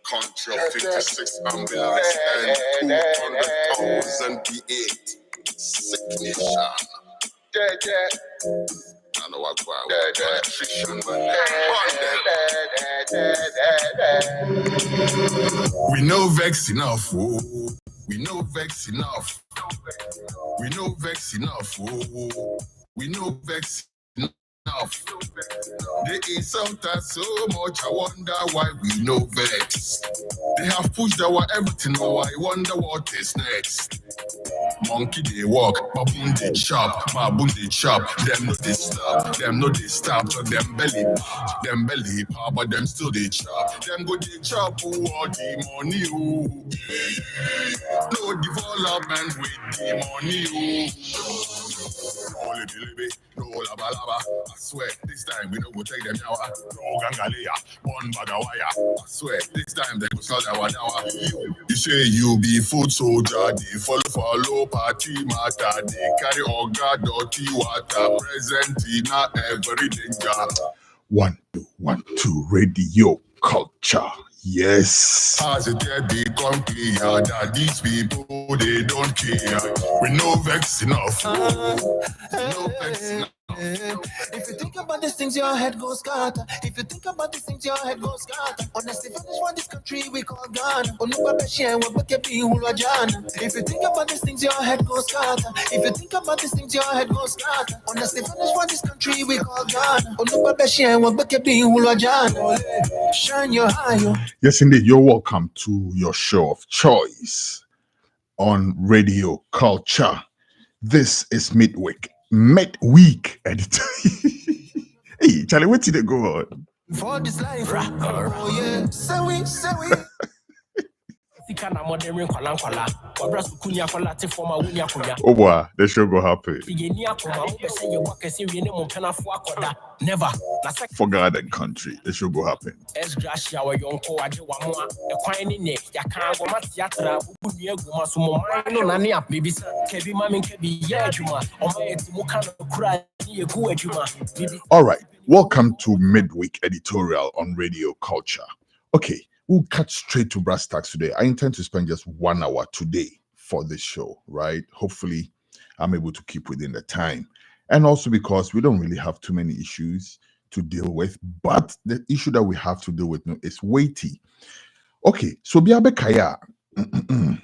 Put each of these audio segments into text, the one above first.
Contra 56 ambulance and 200,000 V8. Signation. I know what electrician, we know vex enough. Oh. We know vex enough. We know vex enough. Oh. We know vex enough. They insult us so much, I wonder why we know vex. They have pushed our everything, now I wonder what is next. Monkey they walk, baboon they chop, baboon they chop. Them no they stop, them no they stop. So them belly pop, but them still they chop. Them go they chop all the money. No development with the money. Only believe no laba. I swear this time we don't go take them now. No gangalia, one bagawaya. I swear this time they go start our now. You say you be food soldier, they follow party matter, they carry oga dirty water, present in every danger. 1, 2, 1, 2, radio culture. Yes. As it become clear that these people they don't care. We know vex enough. No vex enough. If you think about these things, your head goes scatter. If you think about these things, your head goes scatter. Honestly, finish one this country we call Ghana. If you think about these things, your head goes scatter. If you think about these things, your head goes scatter. Honestly, finish one this country we call Ghana. Shine your eye. Yes, indeed. You're welcome to your show of choice on Radio Culture. This is Midweek editor. Hey, Charlie, where did they go on? For this life, oh yeah, say we. Oh boy, the show go happen. Never. For God and country, the show go happen. All right, welcome to Midweek Editorial on Radio Culture. Okay, we'll cut straight to brass tacks today. I intend to spend just 1 hour today for this show, right? Hopefully, I'm able to keep within the time. And also because we don't really have too many issues to deal with, but the issue that we have to deal with now is weighty. Okay, so Biabe Kaya. 1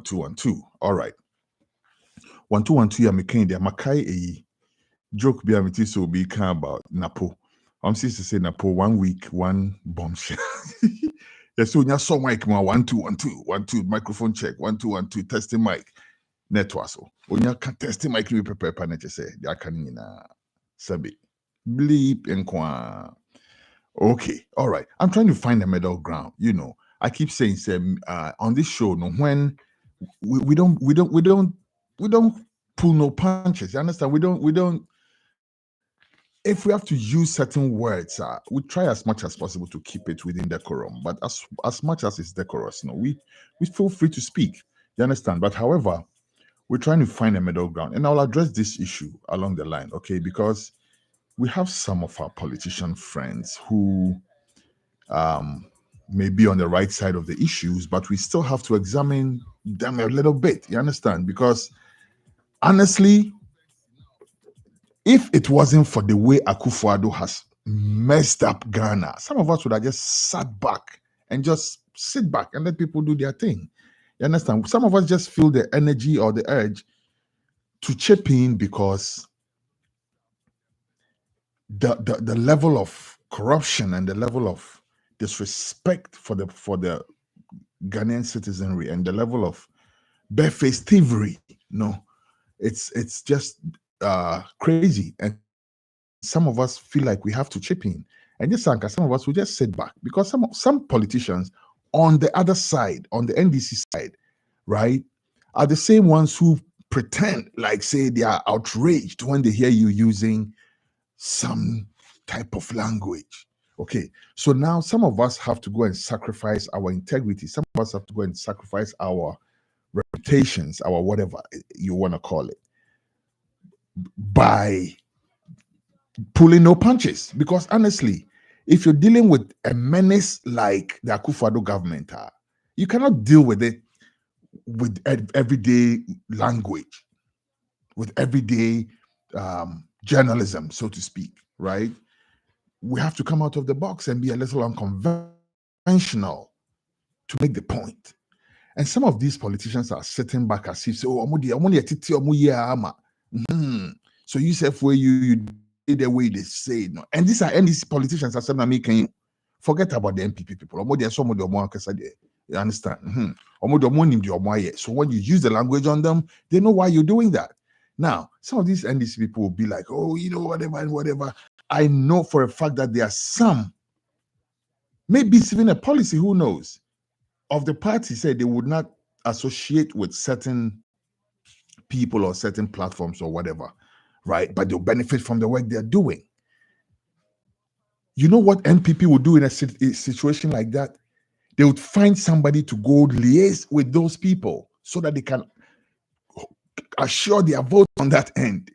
2 1 2. All right. 1 2 1 2 ya mekan dia makai e joke bia meti so be kan about Napo. I'm supposed to say Napo 1 week, 1 bombshell. Yes, so nya so mic 1 2 1 2 1 2 microphone check 1 2 1 2 testing mic network so. Onya can testing mic we prepare na say dia kan na sabi bleep and kwa. Okay, all right. I'm trying to find a middle ground. You know, I keep saying on this show, no, when we don't pull no punches. You understand? We don't. If we have to use certain words, we try as much as possible to keep it within decorum. But as much as it's decorous, we feel free to speak. You understand? But however, we're trying to find a middle ground, and I'll address this issue along the line, okay? Because we have some of our politician friends who may be on the right side of the issues, but we still have to examine them a little bit. You understand? Because honestly, if it wasn't for the way Akufo-Addo has messed up Ghana, some of us would have just sat back and just sit back and let people do their thing. You understand? Some of us just feel the energy or the urge to chip in because the level of corruption and the level of disrespect for the Ghanaian citizenry and the level of barefaced thievery, it's just crazy. And some of us feel like we have to chip in, and just some of us will just sit back because some politicians on the other side, on the NDC side, right, are the same ones who pretend like say they are outraged when they hear you using some type of language. Okay, so now some of us have to go and sacrifice our integrity. Some of us have to go and sacrifice our reputations, our whatever you want to call it, by pulling no punches. Because honestly, if you're dealing with a menace like the Akufo-Addo government, you cannot deal with it with everyday language, with everyday journalism, so to speak, right? We have to come out of the box and be a little unconventional to make the point. And some of these politicians are sitting back as if, oh, so you say for you did the way they say no. And these politicians are saying making forget about the MPP people. You understand? So when you use the language on them, they know why you're doing that. Now, some of these NDC people will be like, oh, whatever and whatever. I know for a fact that there are some, maybe it's even a policy, who knows, of the party said they would not associate with certain people or certain platforms or whatever, right? But they'll benefit from the work they're doing. You know what NPP would do in a situation like that? They would find somebody to go liaise with those people so that they can assure their vote on that end.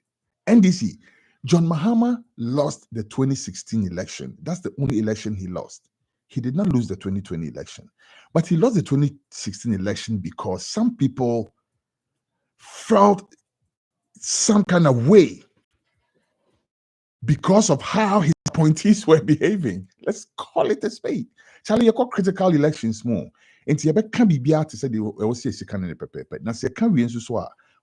NDC, John Mahama lost the 2016 election. That's the only election he lost. He did not lose the 2020 election, but he lost the 2016 election because some people felt some kind of way because of how his appointees were behaving. Let's call it a spade. Charlie, you call critical elections more. And you can be to say they will say now say can we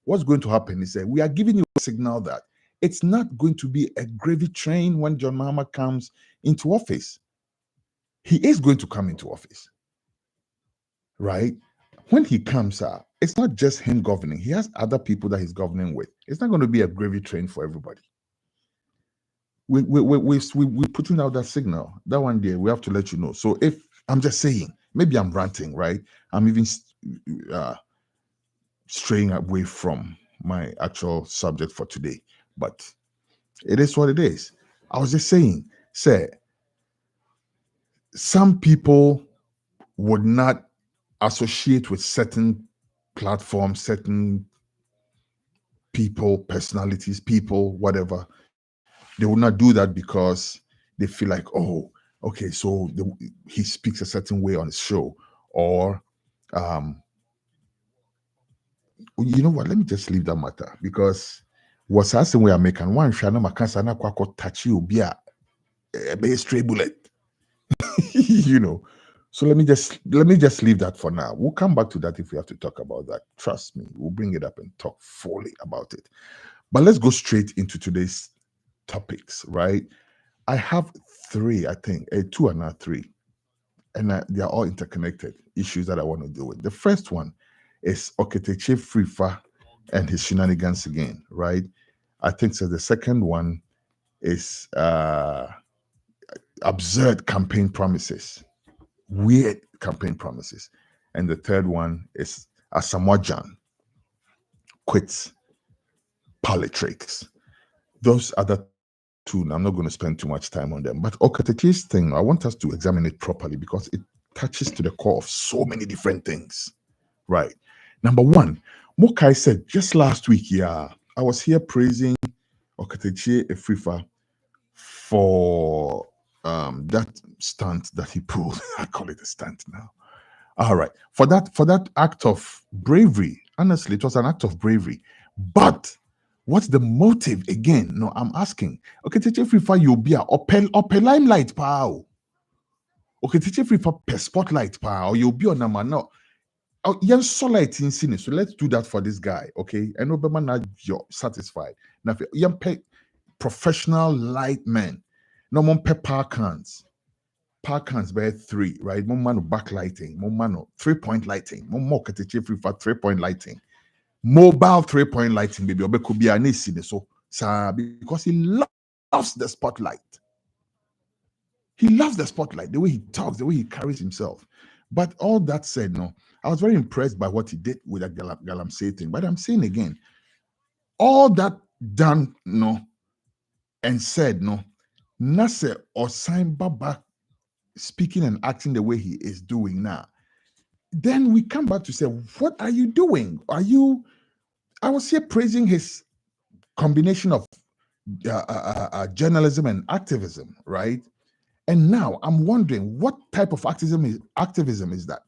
what's going to happen is that we are giving you a signal that it's not going to be a gravy train when John Mahama comes into office. He is going to come into office, right? When he comes out, it's not just him governing. He has other people that he's governing with. It's not going to be a gravy train for everybody. We're putting out that signal. That one day we have to let you know. So if I'm just saying, maybe I'm ranting, right? I'm even straying away from my actual subject for today, but it is what it is. I was just saying, say, some people would not associate with certain platforms, certain people, personalities, people, whatever. They would not do that because they feel like, oh, okay, so he speaks a certain way on his show, or you know what? Let me just leave that matter because what's asking we are making one shana makansa na kwako touchy obi a be stray bullet. You know. So let me just leave that for now. We'll come back to that if we have to talk about that. Trust me, we'll bring it up and talk fully about it. But let's go straight into today's topics, right? I have three, I think, two and not three, and they are all interconnected issues that I want to deal with. The first one is Oketeche Frifa and his shenanigans again, right? I think so. The second one is absurd campaign promises, weird campaign promises, and the third one is Asamoah Gyan quits politics. Those other two, I'm not going to spend too much time on them. But Oketeche's thing, I want us to examine it properly because it touches to the core of so many different things. Right. Number one, Mokai said just last week, I was here praising Oketeche Efrifa for that stunt that he pulled. I call it a stunt now. All right. For that act of bravery. Honestly, it was an act of bravery. But what's the motive again? No, I'm asking. Oketeche Efrifa, you'll be a limelight pow. Oketeche Efrifa per spotlight pow. You'll be on a man now. Oh, yes, solid in scene. So let's do that for this guy, okay? And Obama now you're satisfied. Now, young professional light men, no more park hands by 3, right? More man backlighting, more man 3-point lighting, more Oketeche Efrifa 3-point lighting, mobile 3-point lighting, baby. Obe could be an so because he loves the spotlight. He loves the spotlight, the way he talks, the way he carries himself. But all that said, no, I was very impressed by what he did with that Galamsey thing. But I'm saying again, all that done, no, and said, no, Nasser or Sain Baba speaking and acting the way he is doing now. Then we come back to say, what are you doing? I was here praising his combination of journalism and activism, right? And now I'm wondering what type of activism is that?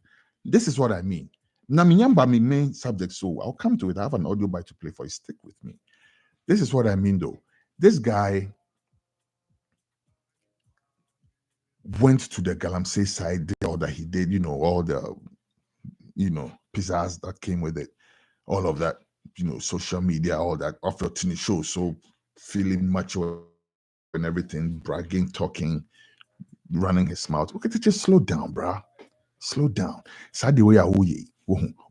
This is what I mean. Now, my main subject, so I'll come to it. I have an audio bite to play for you. Stick with me. This is what I mean, though. This guy went to the Galamsey side, did all that he did, all the, pizzazz that came with it, all of that, social media, all that, off your tiny show. So feeling macho and everything, bragging, talking, running his mouth. Okay, just slow down, bruh. Slow down. Sad the way I owe ye.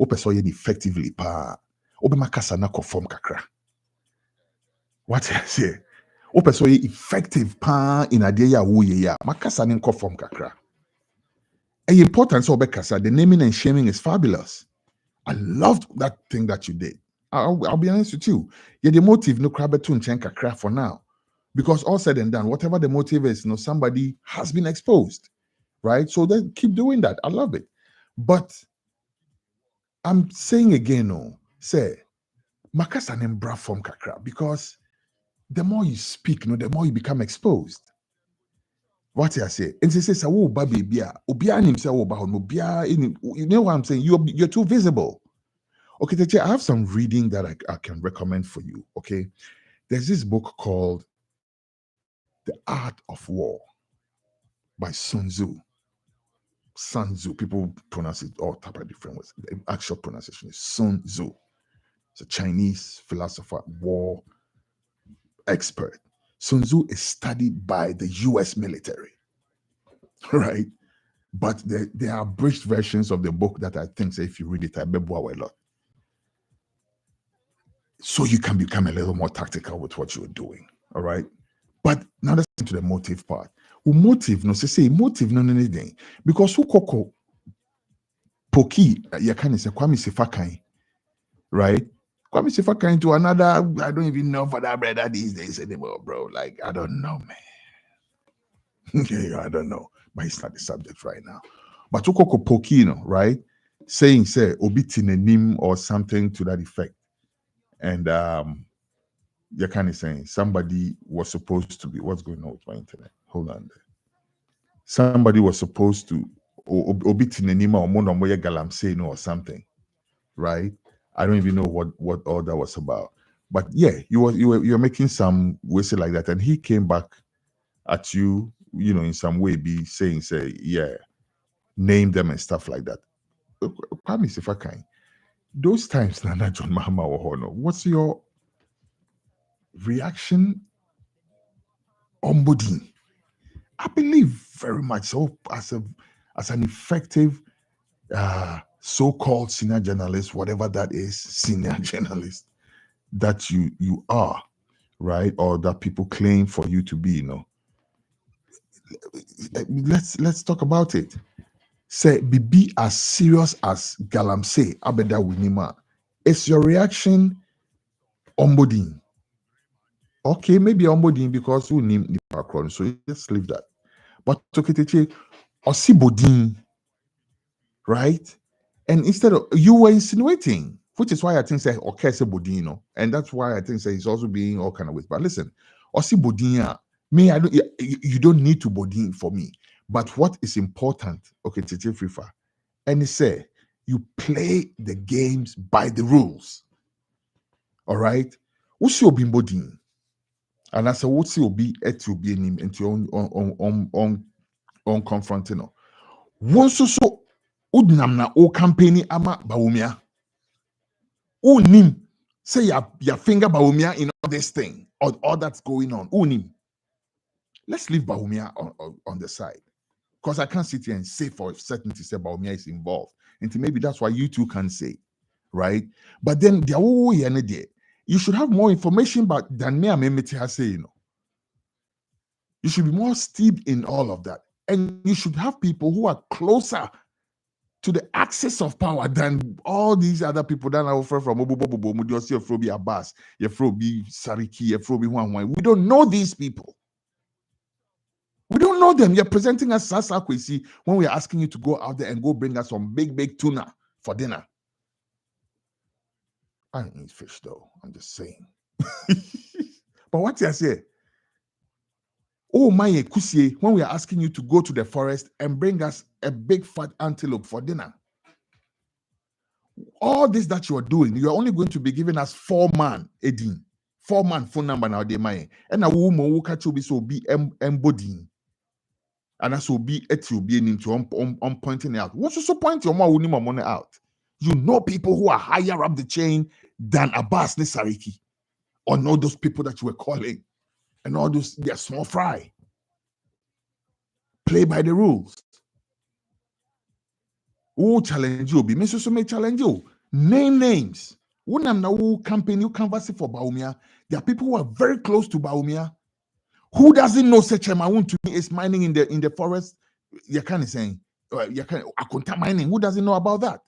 Ope so ye effectively pa. Ope makasa na conform kakra. What I say? Ope so ye effective pa in a day ya owe ye ya. Makasa na conform kakra. And important so obe kasa. The naming and shaming is fabulous. I loved that thing that you did. I'll be honest with you. Yeah, the motive no crab to kakra for now. Because all said and done, whatever the motive is, somebody has been exposed. Right? So then keep doing that. I love it. But I'm saying again, say, makasa nembra form kakra, because the more you speak, the more you become exposed. What I say? And she says, "Oh, baby, obia nim say oba no obia." You know what I'm saying? You're too visible. Okay, Teche, I have some reading that I can recommend for you. Okay, there's this book called "The Art of War" by Sun Tzu. Sun Tzu. People pronounce it all type of different ways. The actual pronunciation is Sun Tzu. It's a Chinese philosopher, war expert. Sun Tzu is studied by the US military, right? But there are abridged versions of the book that I think, say, if you read it, I bet a lot. So you can become a little more tactical with what you're doing, all right? But now let's get to the motive part. Motive, no, say motive, no, anything. Because who koko poki, you can say, Kwame Sifakai, right? Kwame Sifakai to another, I don't even know for that brother these days anymore, bro. Like, I don't know, man. Yeah, I don't know. But it's not the subject right now. But Ukoko Pokino, right? Saying, say, obitinenim or something to that effect. And you're kind of saying somebody was supposed to be, what's going on with my internet? Hold on there. Somebody was supposed to obitinenim or monomoya galamsey or something, right? I don't even know what all that was about. But yeah, you're making some whistle like that, and he came back at you, in some way, be saying, say, yeah, name them and stuff like that. Promise if I can. Those times, Nana John Mahama or Hono, what's your reaction on Bodin? I believe very much so as an effective so-called senior journalist, whatever that is, senior journalist that you are, right? Or that people claim for you to be, Let's talk about it. Say be as serious as Galamsey Abeda Winima. Is your reaction onboarding? Okay, maybe onboarding because we name the background, so let's leave that. But Toketeche Osibodin, right? And instead of you were insinuating, which is why I think say okay say Bodino, and that's why I think say he's also being all kind of ways. But listen, Osibodin, me, I don't you don't need to bodin for me. But what is important, okay, Tete Frifa, and he say you play the games by the rules. All right. What's your bimbodin? And I said, what's your be et you be him into on confronting? Once so udnam na o campaign ama baumia. Unim say your finger baumia in all this thing or all that's going on. Unim. Let's leave Baumia on the side. Because I can't sit here and say for certainty say Baumia is involved. And maybe that's why you two can say, right? But then you should have more information about than me and has say, You should be more steeped in all of that. And you should have people who are closer to the access of power than all these other people that I offer from Obobobobo, Mudiosi, Afrobi Abbas, Afrobi Sariki, Afrobi Huanwai. We don't know these people. We don't know them. You're presenting us Sasa Kwesi when we are asking you to go out there and go bring us some big tuna for dinner. I don't eat fish though. I'm just saying. But what you say? Oh my kusie, when we are asking you to go to the forest and bring us a big fat antelope for dinner. All this that you are doing, you are only going to be giving us 4-man edin. 4-man phone number now de my and a woman who catch you be so be embodying. And that's will be it will be into on pointing out. What's so point your money out? You know people who are higher up the chain than Abbas Nisariki, or know those people that you were calling, and all those they're small fry. Play by the rules. Who challenge you? Be Mr. So may challenge you. Name names. When I'm now campaign, you canvass for Baumia. There are people who are very close to Baumia. Who doesn't know such a Maun to me is mining in the forest? You can't saying you can Akonta mining. Who doesn't know about that?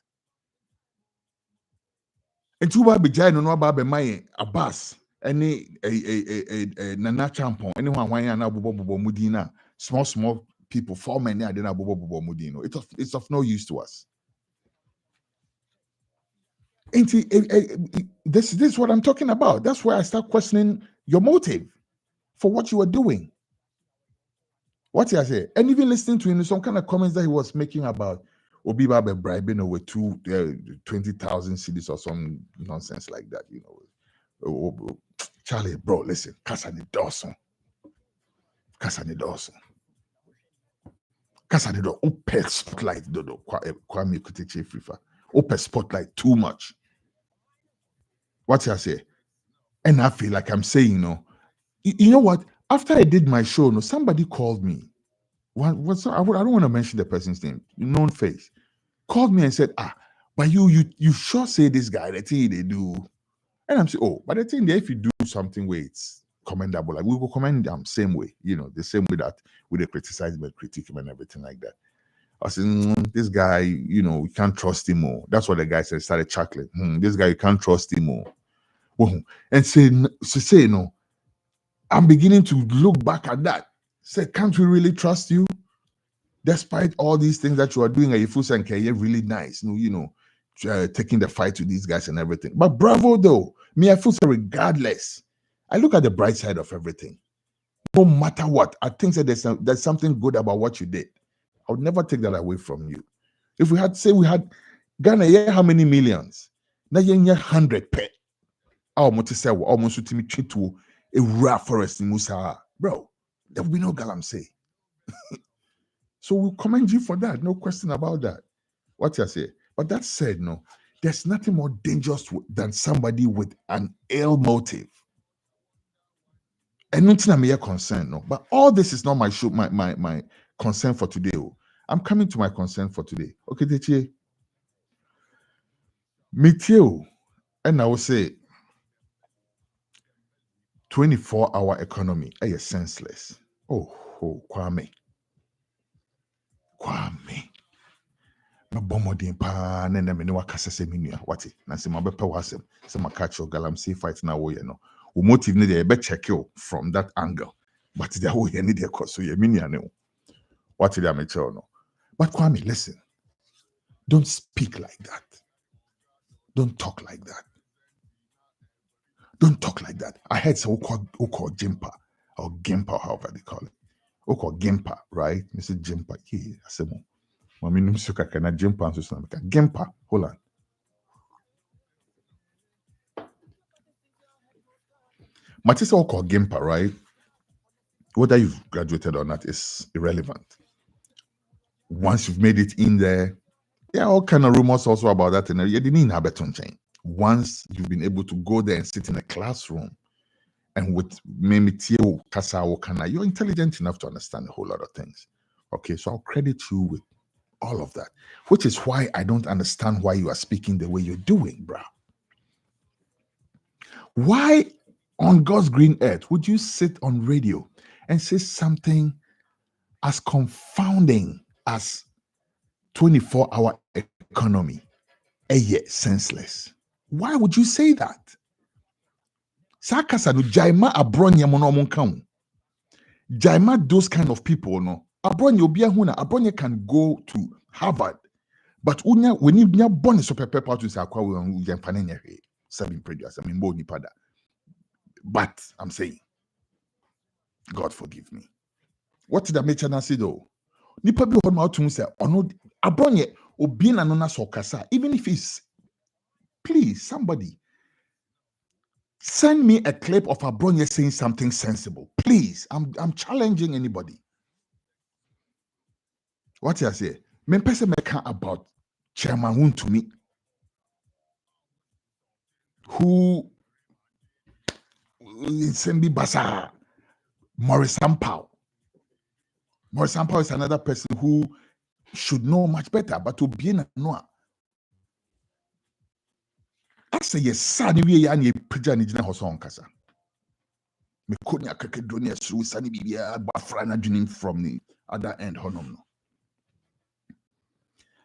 And two baby jay no about be my Abbas any a Nana Champon anyone why na bobo mudina small people 4 men I didn't bobo mudino. It's of no use to us. This is what I'm talking about. That's why I start questioning your motive for what you were doing. What I say, and even listening to him, some kind of comments that he was making about Obiba be bribing with 20,000 cedis or some nonsense like that, you know. Charlie, bro, listen, Kasani Dawson. Open spotlight, dodo. Kwame Kuteche Frifa. Open spotlight too much. What I say, and I feel like I'm saying, you know what? After I did my show, somebody called me. I don't want to mention the person's name, known face. Called me and said, but you sure say this guy, the thing they do. And I'm saying, oh, but the thing that if you do something where it's commendable, like we will commend them same way, the same way that we criticize but critique him and everything like that. I said, this guy, you can't trust him more. That's what the guy said, started chuckling. This guy, you can't trust him more. And say, no, I'm beginning to look back at that. Say, can't we really trust you? Despite all these things that you are doing, you're really nice, taking the fight to these guys and everything. But bravo, though. Me, I feel so regardless. I look at the bright side of everything. No matter what, I think that there's something good about what you did. I would never take that away from you. If we had Ghana, yeah, how many millions? Now you're 100 pet. Almost to me to a rare forest in Musa. Bro, there will be no galam say. So we commend you for that. No question about that. What you say? But that said, no, there's nothing more dangerous than somebody with an ill motive. And nothing I'm here concerned, no. But all this is not my show, my concern for today. I'm coming to my concern for today. Okay, Techie. Meet you. And I will say 24-hour economy. Is senseless. Oh, Kwame. Mabomodin pa nene me wa kasa se menua wati na se mabepa wasem se makacho galamsey fight na wo ye no wo motive ne dey be check you from that angle but they wo ye ne dey so ye menua ne what did I make sure no. But Kwame, listen, don't speak like that, don't talk like that, don't talk like that. I heard so called Jimpa or Gimpa, however they call it. Called Gimpa, right? Mr. Jimpa. Yeah, I said Mami numsuka kana Jimpa and so Gimpa. Hold on. Matisa will call Gimpa, right? Whether you've graduated or not is irrelevant. Once you've made it in there, there are all kind of rumors also about that. And you didn't have a chain. Once you've been able to go there and sit in a classroom and with Memitio Kasao Kana, you're intelligent enough to understand a whole lot of things. Okay, so I'll credit you with all of that, which is why I don't understand why you are speaking the way you're doing, bro. Why on God's green earth would you sit on radio and say something as confounding as 24-hour economy? Senseless. Why would you say that? Sakasa no jaima abronya mono jaima those kind of people no. Abronya obia huna abronya can go to Harvard, but unya when you born so pepe to say akwa we yemfane nyehe 7 produce I mean bo nipada. But I'm saying God forgive me. What did I mention? I said, though, nipa bi hɔ ma otum say ono abronye obi na no na so kasa, even if it's, please somebody send me a clip of abronye saying something sensible, please. I'm challenging anybody. What I say? Me person make about Chairman Woon to me, who Sembi Basa, Maurice Sampao. Maurice Sampao is another person who should know much better, but to be in a no. I say yes, son, we are any preacher in Hoson Kasa. Me konya kakedonia through Sunny Bibia, Bafrana dreaming from the other end, Honom.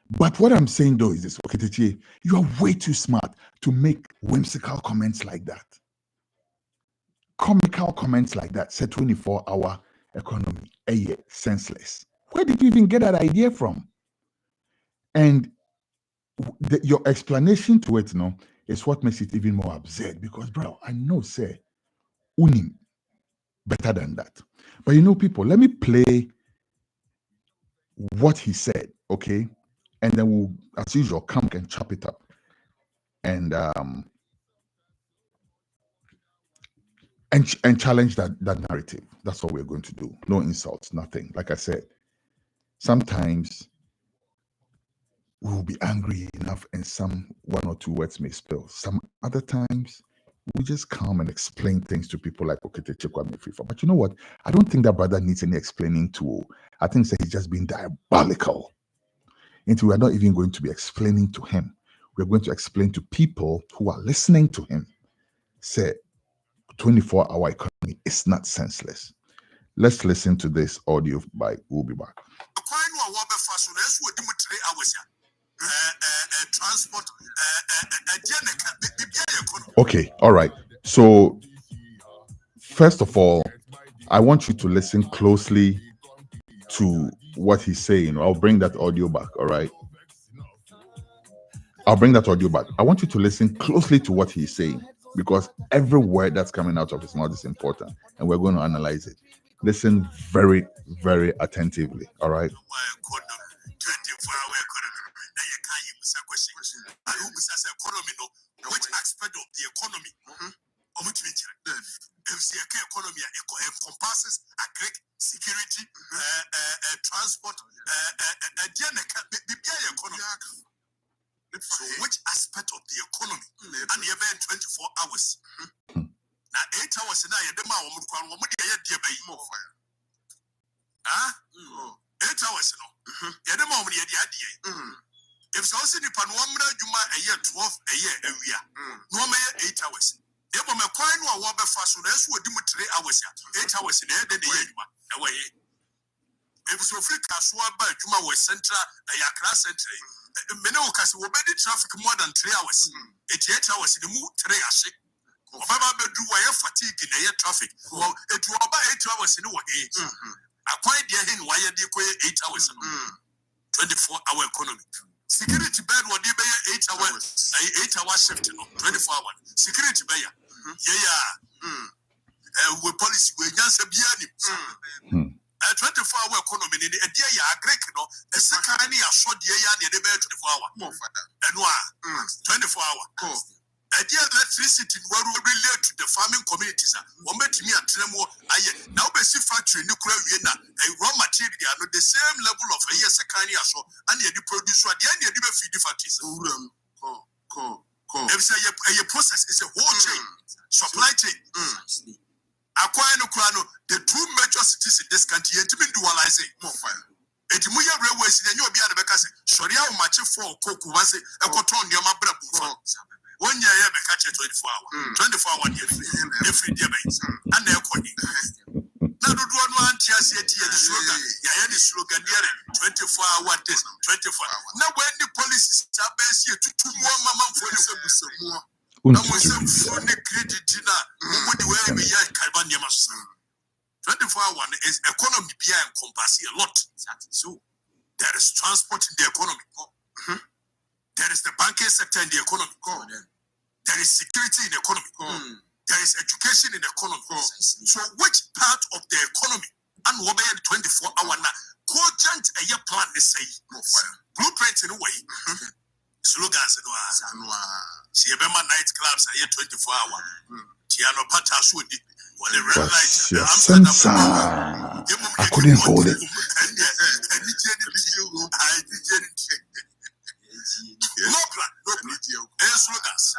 But what I'm saying though is this, okay, you are way too smart to make whimsical comments like that. Comical comments like that, say 24-hour economy, senseless. Where did you even get that idea from? And your explanation to it, is what makes it even more absurd. Because, bro, I know, say, unim better than that. But people, let me play what he said, okay? And then we'll, as usual, come and chop it up. And challenge that narrative. That's what we're going to do. No insults, nothing. Like I said, sometimes we will be angry enough and some one or two words may spill. Some other times we just come and explain things to people like Okete Kwame Frifa. But you know what? I don't think that brother needs any explaining to. I think that he's just being diabolical. And we are not even going to be explaining to him. We're going to explain to people who are listening to him. Say, 24-hour economy is not senseless. Let's listen to this audio by We'll Be Back. Okay, all right. So, first of all, I want you to listen closely to what he's saying. I'll bring that audio back, all right? I'll bring that audio back. I want you to listen closely to what he's saying, because every word that's coming out of his mouth is important, and we're going to analyze it. Listen very, very attentively, all right? Which aspect of the economy? Economy encompasses security, transport, so which aspect of the economy? And the event 24 hours. Now 8 hours in a day, 8 hours, if so, the Panwamra Juma a year 12 a year area, no 8 hours. They were my coin or water fast, so that's what 3 hours, 8 hours in the year. Away. If so, free Kasua by Juma was central, a Yakra century. Menokas will be traffic more than 3 hours. 8 hours in the mood, 3 hours. Obama do wire fatigue in the air traffic. Well, it will about 8 hours in a way. I quite dear in wire de 8 hours. 24-hour economy. Security bed will be 8 hours. 8-hour shift, 24 hours. Security bay. With policy, we just a 24-hour economy in the idea Greek, a second year short year near the 24 hour. And 24 hour. Idea electricity will relate to the farming communities. One met me at Tremo. Now, basic factory, nuclear, a raw material, the same level of a year, second year, so, and the producer, the end, you feed the factories. A process is a whole chain, supply chain. Acquire no crano, the two major cities in this country, and to be dualizing more fire. It Muya railways, then you'll be at the back. Shoria match for Coco was a cotton, your mabra. 1 year, you catch 24 hours. 24 hours, every day, and they're quitting. Now, do one TSAT slogan. Yeah, the slogan here 24 hours, 24 hours. Now, when the police are based here to 2 more mama for more. Now, we say, for the credit dinner, what do we have? Calvania must 24 hours is economy behind encompassing a lot. So, there is transport in the economy. There is the banking sector in the economy. There is security in the economy. there is education in the economy. So which part of the economy and what be 24-hour na cogent a year plan is say blueprint in a way. Slogans no see a night clubs a year 24-hour. Tiano Pata Sudi or the red light. I couldn't hold it. No plan. Slogans.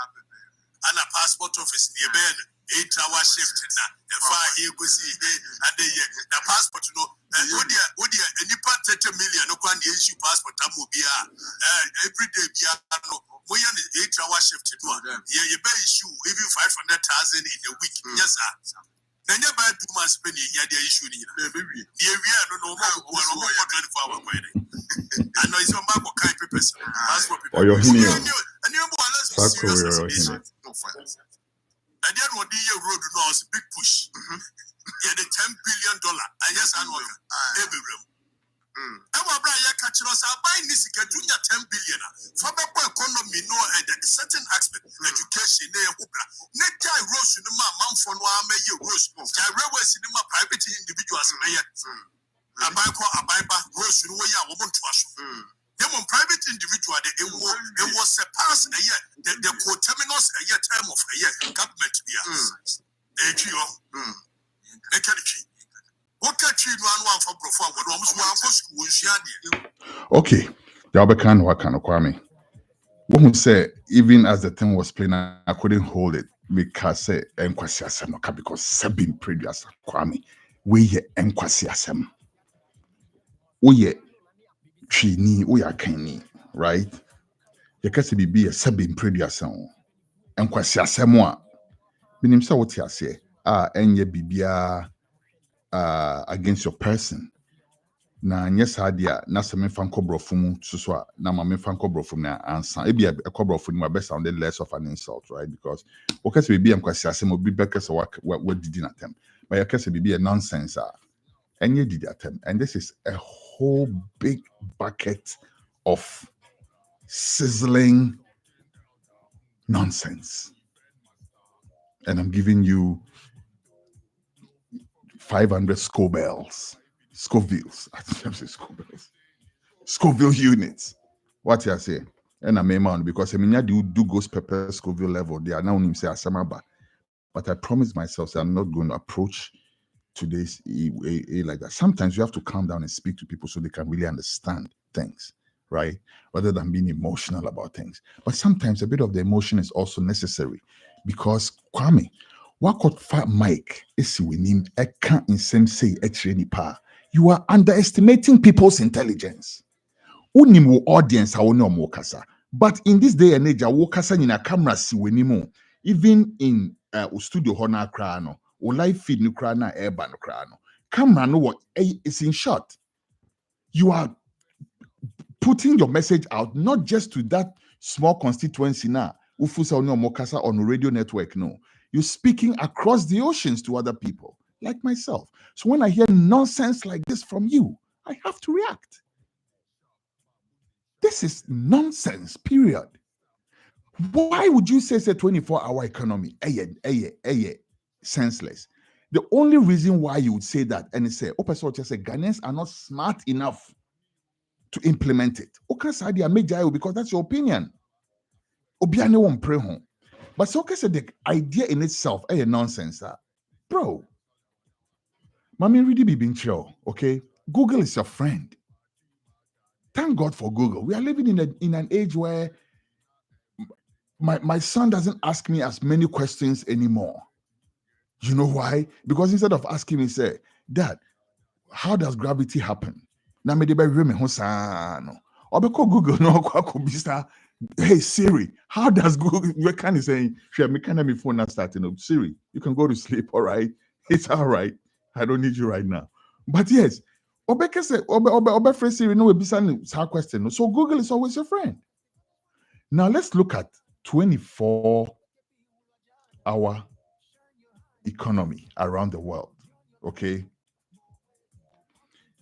And a passport office near Ben, 8-hour shift now. The fire here go see and the passport, you know, would you any part 30 million no one issue passport every day no we are 8-hour shift to you better issue even 500,000 in a week. Yes, sir. Then you buy 2 months penny here the issue baby. Here we are no more 24 hour I know it's on Baako kind papers. Passport people. Or your here. and you and then what the road was a big push. Yeah, the $10 billion. I yes, I know every room. Our brother catch us buying this get junior 10 billion. For the economy, no certain aspect education, net guy rose in the man for no may rose. Railway cinema private individuals may Baako rose in way I want to us. Them on private individual, it was surpassed a year, the co-terminus a year term of a year government AGO. Okay, the other kind of Kwame. Who say even as the thing was playing, I couldn't hold it because say Kwesi Asem because Sabin previous Kwame. We ye Kwesi Asem. We ye Chini, we are Kenny, right? You can say be a Sabin previous song. Kwesi Asemwa. Minim sa what you say. Enye bibia against your person. Na yes idea na se me fan kobrofo mu so a na ma me fan kobrofo na ansa e bia e kobrofo ni ma be sounded less of an insult, right? Because okay say be am kwasi asem obi be kese what did in attempt but you kese be a nonsense and you did attempt, and this is a whole big bucket of sizzling nonsense, and I'm giving you 500 Scovilles. Scoville units. What you say? And I'm a man because I mean, I do ghost pepper Scoville level. They are now named say Asamaba. But I promised myself that I'm not going to approach today's like that. Sometimes you have to calm down and speak to people so they can really understand things, right? Rather than being emotional about things. But sometimes a bit of the emotion is also necessary because Kwame, what could fat Mike is with him? I can't insane say any power. You are underestimating people's intelligence. Unimu audience mokasa. But in this day and age, a wokasa in a camera si wenimo. Even in studio hona krano, or live feed no krana airban krano. Camera no what is in short. You are putting your message out not just to that small constituency now. Ufusa mokasa on a radio network, no. You're speaking across the oceans to other people, like myself. So when I hear nonsense like this from you, I have to react. This is nonsense, period. Why would you say it's a 24-hour economy? Senseless. The only reason why you would say that, and say, Ghanaians are not smart enough to implement it. Because that's your opinion. But so the idea in itself, nonsense, bro. Mami really be being chill, okay? Google is your friend. Thank God for Google. We are living in an age where my son doesn't ask me as many questions anymore. You know why? Because instead of asking me, say, Dad, how does gravity happen? Now me Google no. Hey Siri, how does Google? You're kind of saying, "Sure, me kind of my phone not starting up." Siri, you can go to sleep. All right, it's all right. I don't need you right now. But yes, Obeke said, Obe Siri, no, we be question. So Google is always your friend. Now let's look at 24-hour economy around the world. Okay.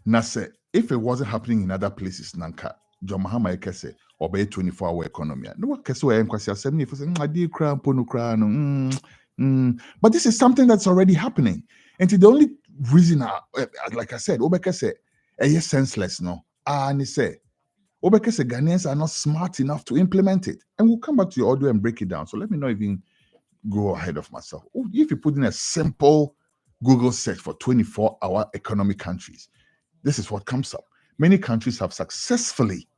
Now say if it wasn't happening in other places, Nanka, John Mahama Kese, obey 24-hour economy. No one can say, I'm quite 70 for saying, I did cram, pono cran, But this is something that's already happening. And the only reason, like I said, Obeke said, senseless, no. And he said, Obeke said, Ghanaians are not smart enough to implement it. And we'll come back to your audio and break it down. So let me not even go ahead of myself. If you put in a simple Google search for 24-hour economic countries, this is what comes up. Many countries have successfully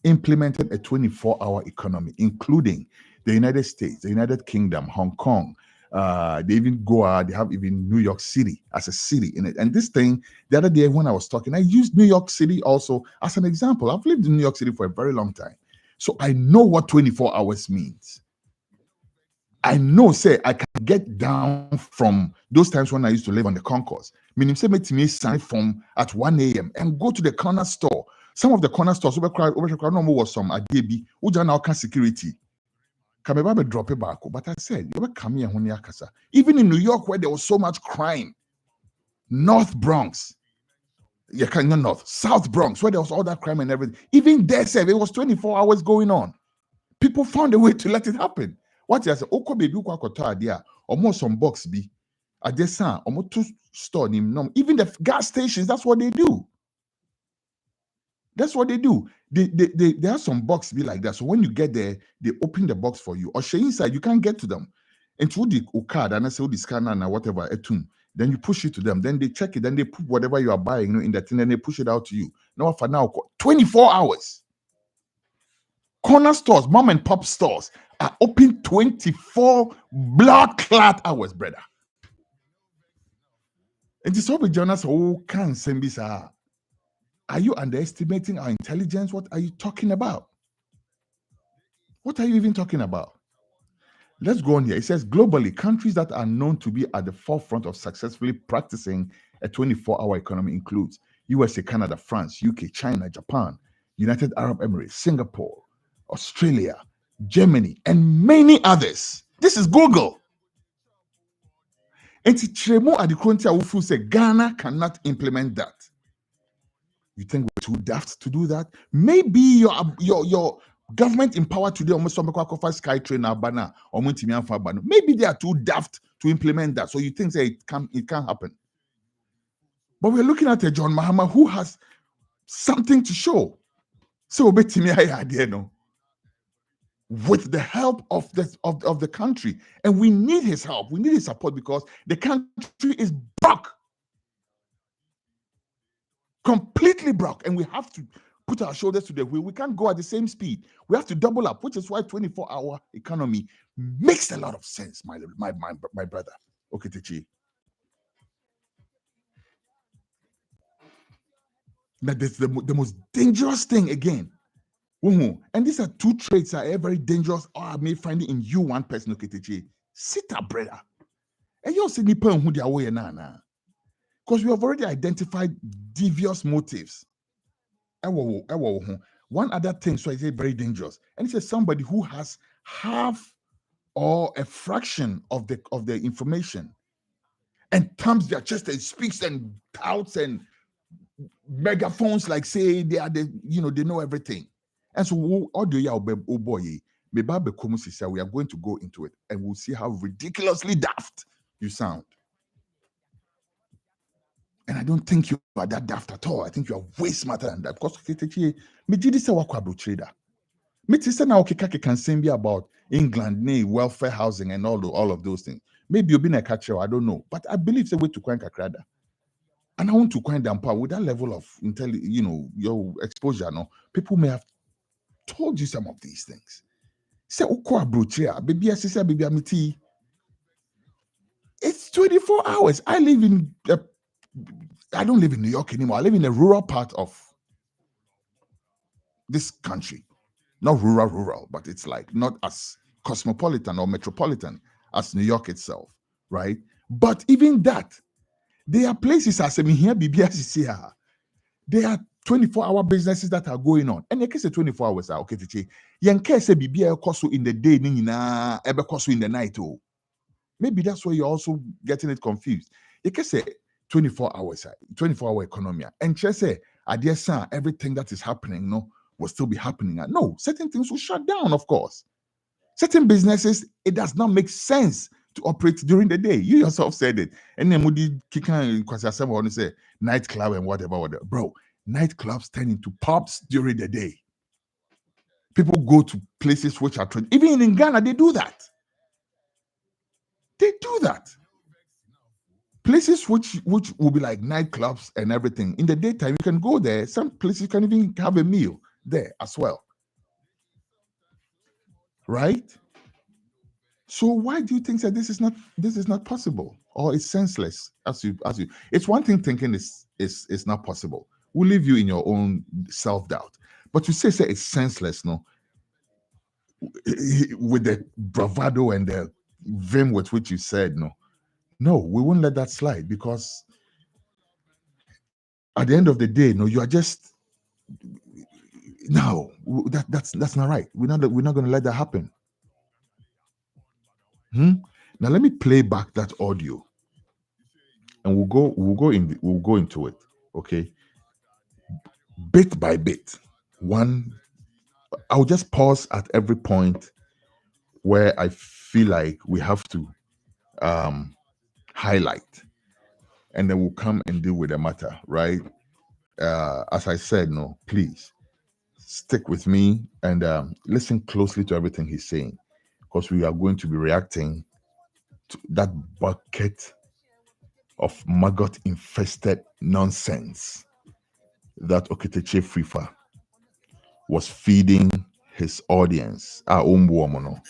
implemented a 24-hour economy, including the United States, the United Kingdom, Hong Kong. They even they have even New York City as a city in it. And this thing, the other day when I was talking, I used New York City also as an example. I've lived in New York City for a very long time. So I know what 24 hours means. I know, say, I can get down from those times when I used to live on the concourse. Meaning, say, meet me sign from at 1 a.m. and go to the corner store. Some of the corner stores, no more was some at DB, who now can security. Can be drop it back. But I said, you come here, even in New York, where there was so much crime, North Bronx, North, South Bronx, where there was all that crime and everything, even there, say, it was 24 hours going on. People found a way to let it happen. What you say? Oko baby kwa koto adia. Almost some box be. Adesa. Almost two store nim. Even the gas stations. That's what they do. That's what they do. They have some box be like that. So when you get there, they open the box for you. Or she inside, you can't get to them. And through the card and I say the scanner and whatever etum. Then you push it to them. Then they check it. Then they put whatever you are buying, in that thing. Then they push it out to you. Now for now, 24 hours. Corner stores, mom and pop stores are open 24 blood-clot hours, brother. And this all journalists can send this. Are you underestimating our intelligence? What are you talking about? What are you even talking about? Let's go on here. It says globally, countries that are known to be at the forefront of successfully practicing a 24-hour economy includes USA, Canada, France, UK, China, Japan, United Arab Emirates, Singapore, Australia, Germany, and many others. This is Google. And Tremo Adikontia Ufu said Ghana cannot implement that. You think we're too daft to do that? Maybe your government in power today almost SkyTrain banner or banner. Maybe they are too daft to implement that. So you think say it can't happen. But we're looking at a John Mahama who has something to show. So with the help of the country, and we need his help, we need his support, because the country is broke, completely broke, and we have to put our shoulders to the wheel. We can't go at the same speed. We have to double up, which is why 24-hour economy makes a lot of sense, my brother. Okay, Techi. That is the most dangerous thing again. And these are two traits that are very dangerous, or I may find it in you, one person. Okay, sit up, brother. And you see Nippon who they are way na. Because we have already identified devious motives. One other thing, so I say very dangerous. And it's somebody who has half or a fraction of the information and thumbs their chest and speaks and touts and megaphones like say they are they know everything. And so we are going to go into it and we'll see how ridiculously daft you sound. And I don't think you are that daft at all. I think you are way smarter than that. Because me can sing about England, welfare housing and all of those things. Maybe you've been a catcher, I don't know. But I believe it's a way to coin kakrada. And I want to coin them power with that level of your exposure. No, people may have told you some of these things. Say, baby, it's 24 hours. I don't live in New York anymore. I live in a rural part of this country. Not rural, but it's like not as cosmopolitan or metropolitan as New York itself, right? But even that, there are places as here, there are 24-hour businesses that are going on. And you can say 24 hours are okay. You can say in the day, in the night. Maybe that's why you're also getting it confused. You can say 24 hours, 24-hour economy. And just say, everything that is happening, will still be happening. No, certain things will shut down, of course. Certain businesses, it does not make sense to operate during the day. You yourself said it. And then Moody Kikan Kwasi want to say nightclub and whatever. Bro, nightclubs turn into pubs during the day. People go to places which are even in Ghana, they do that. They do that. Places which will be like nightclubs and everything. In the daytime, you can go there. Some places you can even have a meal there as well. Right? So why do you think that this is not possible, or it's senseless? As you, it's one thing thinking is not possible. We'll leave you in your own self-doubt. But you say it's senseless, no? With the bravado and the vim with which you said no, we won't let that slide, because at the end of the day, no, you are just that's not right. We're not going to let that happen. Now let me play back that audio, and we'll go into it, okay, bit by bit. I'll just pause at every point where I feel like we have to highlight, and then we'll come and deal with the matter, right? As I said, no, please stick with me and listen closely to everything he's saying, because we are going to be reacting to that bucket of maggot infested nonsense that Okiteche Frifa was feeding his audience. Our own woman. 24-hour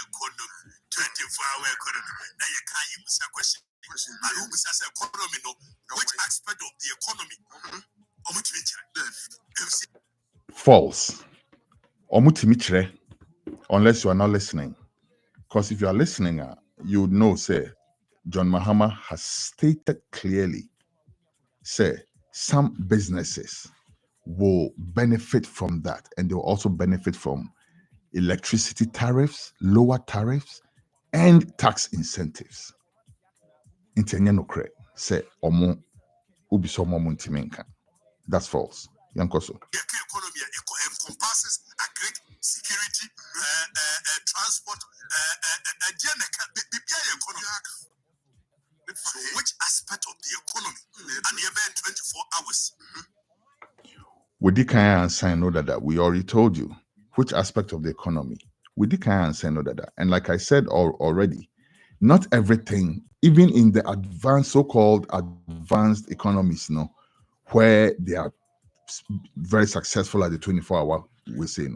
economy. 24-hour economy. Now you can't use a question. Economy, no. Which aspect of the economy? False. Omutimichre, unless you are not listening. Because if you are listening, you would know, say, John Mahama has stated clearly, say, some businesses will benefit from that, and they'll also benefit from electricity tariffs, lower tariffs, and tax incentives. Say, that's false. Yankoso. Economy encompasses agric, security, transport, so which aspect of the economy? And you have 24 hours. We did and sign no that we already told you which aspect of the economy. We did and sign no that. And like I said already, not everything, even in the advanced, so-called advanced economies, where they are very successful at the 24-hour, we say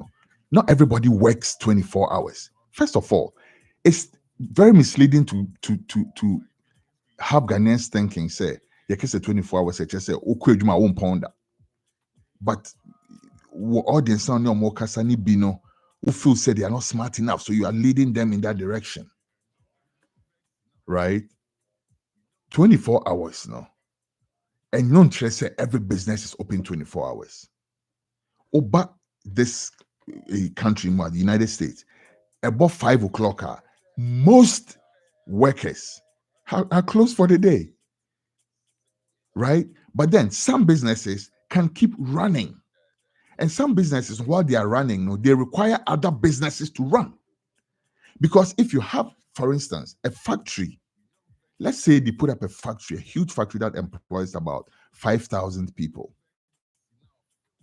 not everybody works 24 hours. First of all, it's very misleading to have Ghanaians thinking, say, you can say 24 hours, just say, okay, you won't pound that. But audience on your more kasani bino who feel say they are not smart enough, so you are leading them in that direction, right? 24 hours now, and non say every business is open 24 hours. But this country, the United States, above 5 o'clock, most workers are closed for the day, right? But then some businesses can keep running. And some businesses, while they are running, they require other businesses to run. Because if you have, for instance, a factory, let's say they put up a factory, a huge factory that employs about 5,000 people,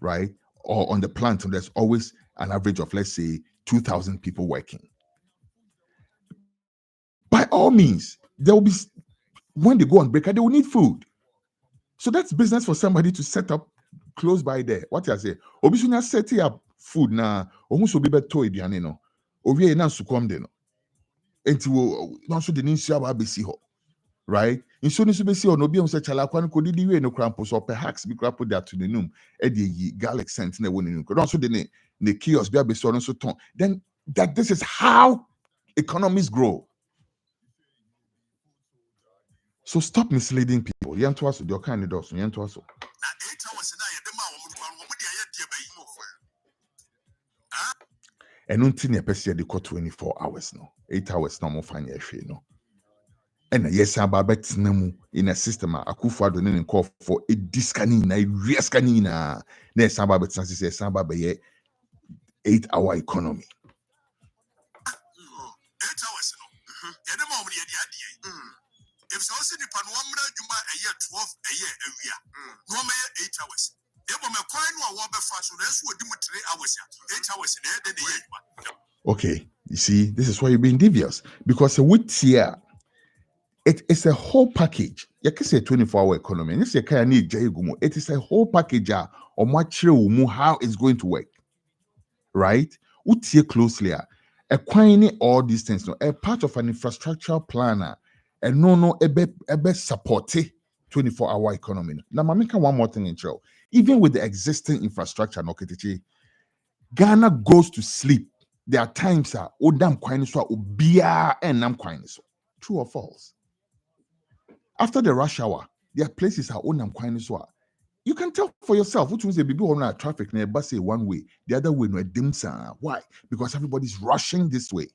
right? Or on the plant, there's always an average of, let's say, 2,000 people working. By all means, there will be, when they go on break, they will need food. So that's business for somebody to set up close by there. What I say? Obisunya set up food na omuso be beto ediane no. Owie na sukom de no. Enti wo no so de nsia ba besi ho. Right? Inso ni so besi ho no bi am se chala kwa no kodidi we no krampo so perhaps be krapo that to the num e de yi garlic scent na woni no. No so de ne kiosk bi abesi no so ton. Then that this is how economies grow. So stop misleading people. Yanto aso de kind of yanto aso. And until you pay the 24 hours no, 8 hours no more fine no. And yes, about in a system akufu do not call for a discanning, a riascanina. Yes, about says 8-hour economy. 8 hours. If so, see the Panwamra Juma a year 12 a year a year. No may 8 hours. They were my coin or wobber fast, so that's what you 3 hours. 8 hours in the year. Okay, you see, this is why you're being devious because with here, it's a whole package. You can say 24-hour economy, and this is a need. It is a whole package on how it's going to work, right? What here closely, acquiring all these things, a part of an infrastructural planner, and no, a support 24-hour economy. Now, I'm making one more thing in show. Even with the existing infrastructure, no, Ghana goes to sleep. There are times odam kwine so obia and nam kwine so. True or false? After the rush hour, there are places odam kwine so. You can tell for yourself which means the people on traffic near bus say one way, the other way no dim. Why? Because everybody's rushing this way.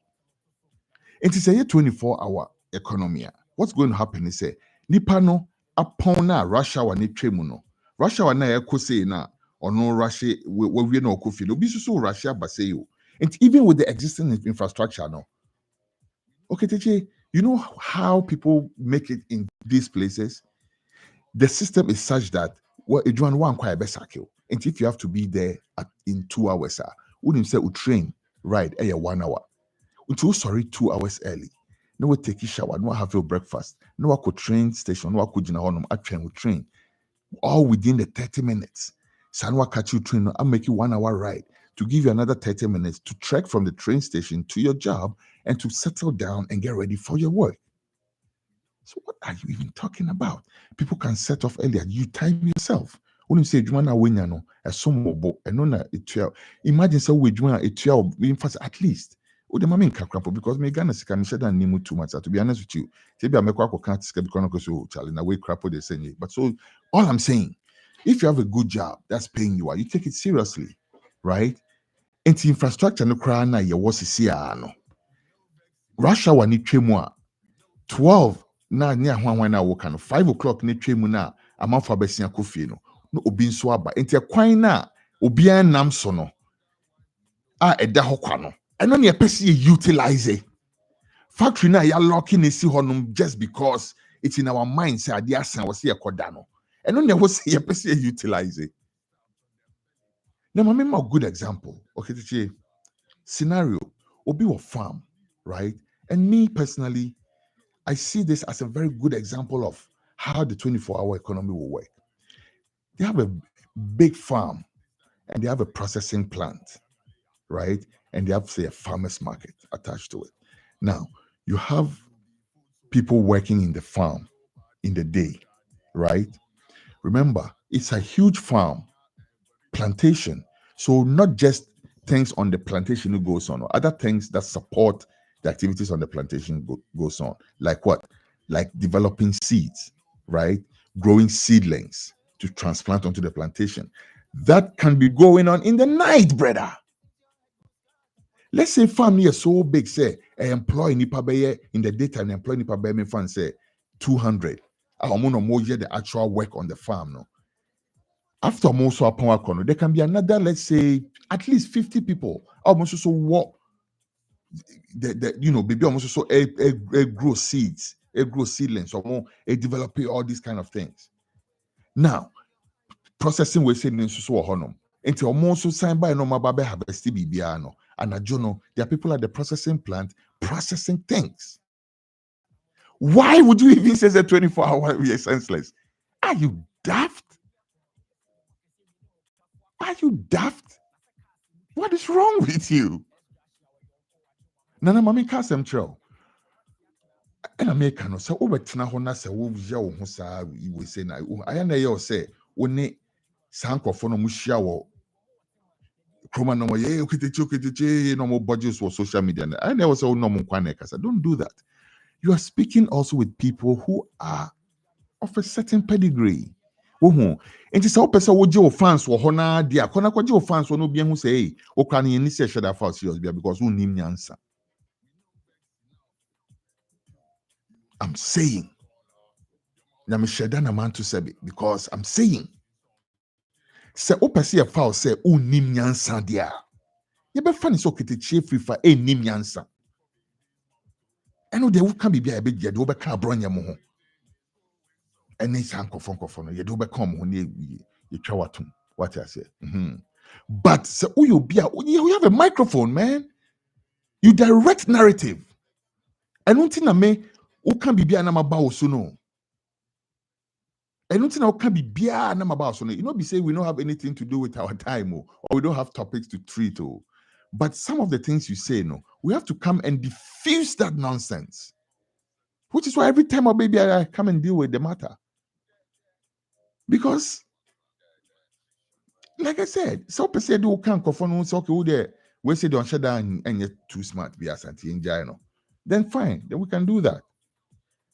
It is a 24-hour economy. What's going to happen is nipa no upon na rush hour ni twemu no. Rush hour na say na or no rush we no kofi no be so rush ba say you. And even with the existing infrastructure no. Okay, Teche, you know how people make it in these places? The system is such that well, it one quite best kill. And if you have to be there in 2 hours, wouldn't say we train right 1 hour. Until sorry 2 hours early. No we take a shower, no have your breakfast, no I could train station, no I could train all within the 30 minutes. Sanwa catch you train, I'll make you 1 hour ride to give you another 30 minutes to trek from the train station to your job and to settle down and get ready for your work. So what are you even talking about? People can set off earlier. You time yourself. When you say Jumana Winyano, a sumo and no etuel. Imagine so we Jumana etuel being fast at least. Oh, the mammy crapo because me Ghana can shut down Nimu too much. To be honest with you, maybe I make what can't skip because so Charlie na way crapo they say. But so all I'm saying, if you have a good job that's paying you, you take it seriously, right? Into infrastructure no cry na ye was no. Russia wa ni twemu 12 na near one na work 5 o'clock ne twemu na amanfo abesia kofie no obi nso aba enti ekwan na obi an nam so no a eda ho kwa no eno ne pese utilize factory na ya locking esi honum just because it's in our mind say ade asan wo se yekoda no eno ne wo se ye pese utilize. Now I remember a good example. Okay, teacher, scenario obi wo farm, right? And me personally, I see this as a very good example of how the 24-hour economy will work. They have a big farm and they have a processing plant, right? And they have, say, a farmer's market attached to it. Now, you have people working in the farm in the day, right? Remember, it's a huge farm, plantation. So not just things on the plantation that goes on, or other things that support the activities on the plantation goes on. Like what? Like developing seeds, right? Growing seedlings to transplant onto the plantation. That can be going on in the night, brother. Let's say family is so big, say, I employ nipa beye in the daytime, employ nipa beye me fan say 200. I more the actual work on the farm, no. After most of our there can be another, let's say, at least 50 people. Almost so what baby almost so a grow seeds, a grow seedlings, or more a developing all these kind of things. Now, processing we say so honum. Until almost so sign by no mababe harvest bibiano. And there are people at the processing plant processing things. Why would you even say that 24-hour we are senseless? Are you daft? Are you daft? What is wrong with you? Nana mami kasem chel. And America no say obetena ho na say wo ya wo ho sa we say na aya na ye say wo ne sankofo no mu hia wo kroma no ye okiteche no mo budgets for social media. I never say no mo kwane kasa. Don't do that. You are speaking also with people who are of a certain pedigree. And it's how person would your fans or honor dear kona kwa your fans no be who say o kan ni say share that for serious because who nim answer. I'm saying na me share na man to say because I'm saying say o person a foul say who nim answer dear. You be funny so kete chie free for nim answer. know they can be a bit, you do back a bronya mo. And it's uncle no, you do back home when you chawatum. What I say. But so you have a microphone, man. You direct narrative. I don't think I may who can be an about so no. I don't think I can be an about so no. You know, be say we don't have anything to do with our time or we don't have topics to treat. But some of the things you say, no, we have to come and diffuse that nonsense. Which is why every time I come and deal with the matter. Because, like I said, so per se do can't confirm so okay, there we say don't shut down and you're too smart be as anti in then fine, then we can do that.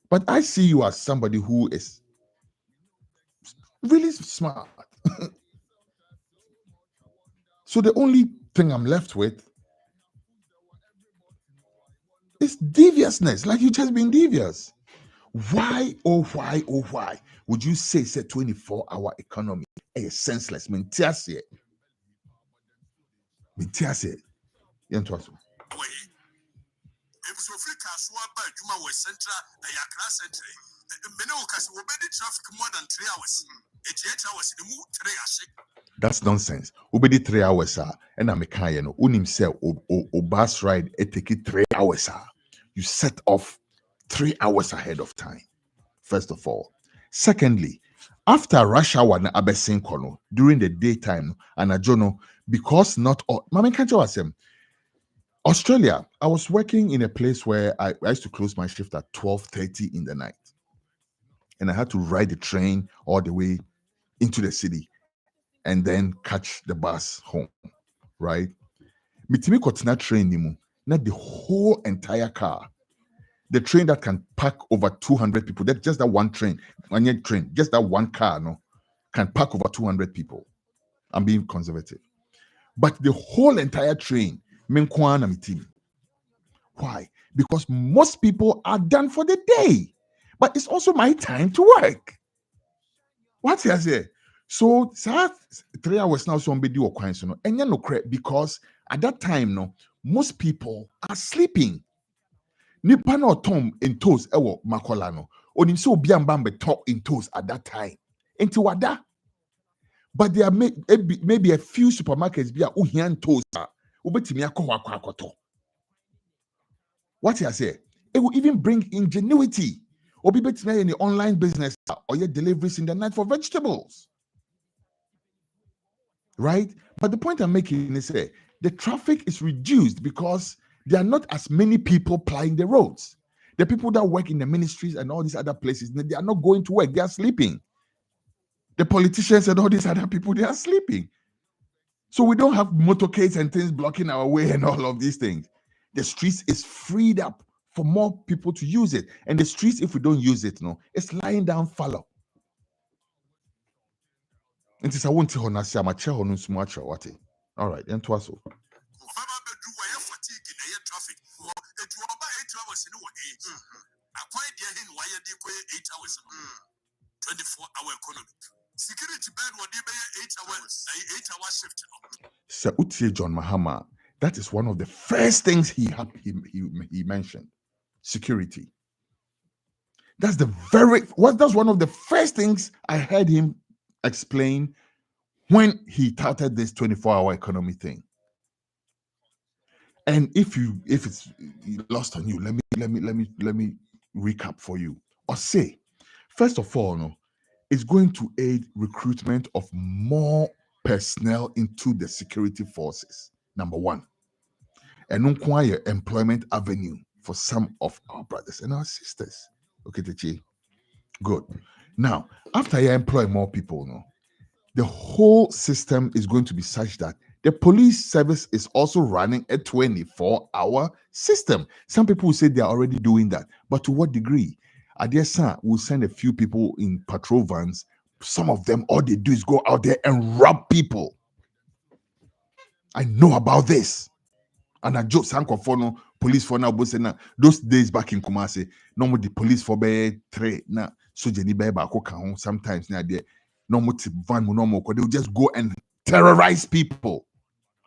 But I see you as somebody who is really smart. So the only thing I'm left with is deviousness. Like you just been devious. Why would you say 24-hour economy is senseless? Mintiase. If so free Kaswaba, Juma was central, a Yakra Century. Menokas will be traffic more than 3 hours. 8 hours in the mood, 3 hours. That's nonsense. Obedi 3 hours, and I'm a kind of himself or bus ride, it take it 3 hours. You set off 3 hours ahead of time. First of all. Secondly, after rush hour na abesin kono during the daytime and a journal, because not all Mama can't you ask him? Australia, I was working in a place where I used to close my shift at 12:30 in the night. And I had to ride the train all the way into the city and then catch the bus home. Right? Mitimi kotina train nimu, not the whole entire car. The train that can pack over 200 people, that's just that one train, just that one car, no, can pack over 200 people. I'm being conservative. But the whole entire train, menkwana mitimi. Why? Because most people are done for the day. But it's also my time to work. What I say? So 3 hours now somebody or coins, no, and no correct because at that time, no, most people are sleeping. Nipa no tom in toes ewo makola no. Onim so obi amba talk in toes at that time. Enti wada. But there are maybe a few supermarkets be a uhian toes. Ubetimi akọ akoto. What I say? It will even bring ingenuity. Obi betimi in the online business or your deliveries in the night for vegetables. Right? But the point I'm making is the traffic is reduced because there are not as many people plying the roads. The people that work in the ministries and all these other places, they are not going to work. They are sleeping. The politicians and all these other people, they are sleeping. So we don't have motorcades and things blocking our way and all of these things. The streets is freed up for more people to use it. And the streets, if we don't use it, no, it's lying down fallow. And I won't tell you, I'm a chair on smuacha what. All right, and twice. Traffic. It will about 8 hours in a way. I quite dear him why they go 8 hours. 24-hour economy. Security bed will be 8 hours. 8 hour shift. Sir Utie John Mahama, that is one of the first things he mentioned. Security. That's one of the first things I heard him explain when he touted this 24-hour economy thing. And if it's lost on you, let me recap for you. Or say, first of all, no, it's going to aid recruitment of more personnel into the security forces. Number one. And acquire employment avenue for some of our brothers and our sisters. Okay, Techi. Good. Now, after you employ more people, no, the whole system is going to be such that the police service is also running a 24-hour system. Some people will say they are already doing that, but to what degree? Adiesa will send a few people in patrol vans. Some of them, all they do is go out there and rob people. I know about this. And I just sankofono police for now, those days back in Kumasi, normally the police for be three na so Jenny Baako can sometimes near there. Normal van normal, they will just go and terrorize people,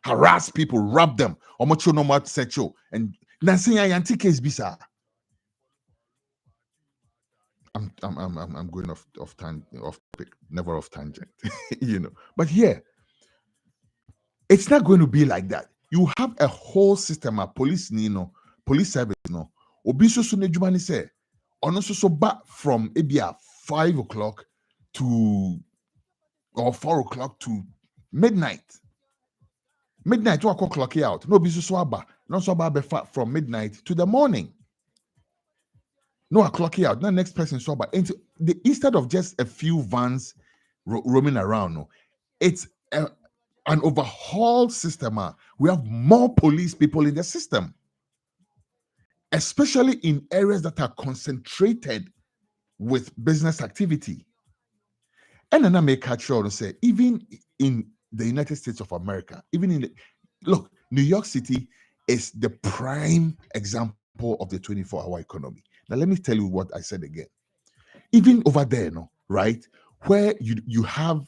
harass people, rob them, or much no more sexual. And Nancy Yanti case bisa. I'm going off topic, never off tangent, But here, it's not going to be like that. You have a whole system of police, police service, Obi so ne say, ono so back from ebia 5 o'clock to or 4 o'clock to midnight. Midnight, 2 o'clock clock out. No be so aba. No so aba from midnight to the morning. No clock out. Now next person so aba. Instead of just a few vans roaming around, no, it's an overhauled system. We have more police people in the system, especially in areas that are concentrated with business activity. And then I make sure to say, even in the United States of America, look, New York City is the prime example of the 24-hour economy. Now, let me tell you what I said again. Even over there, right, where you have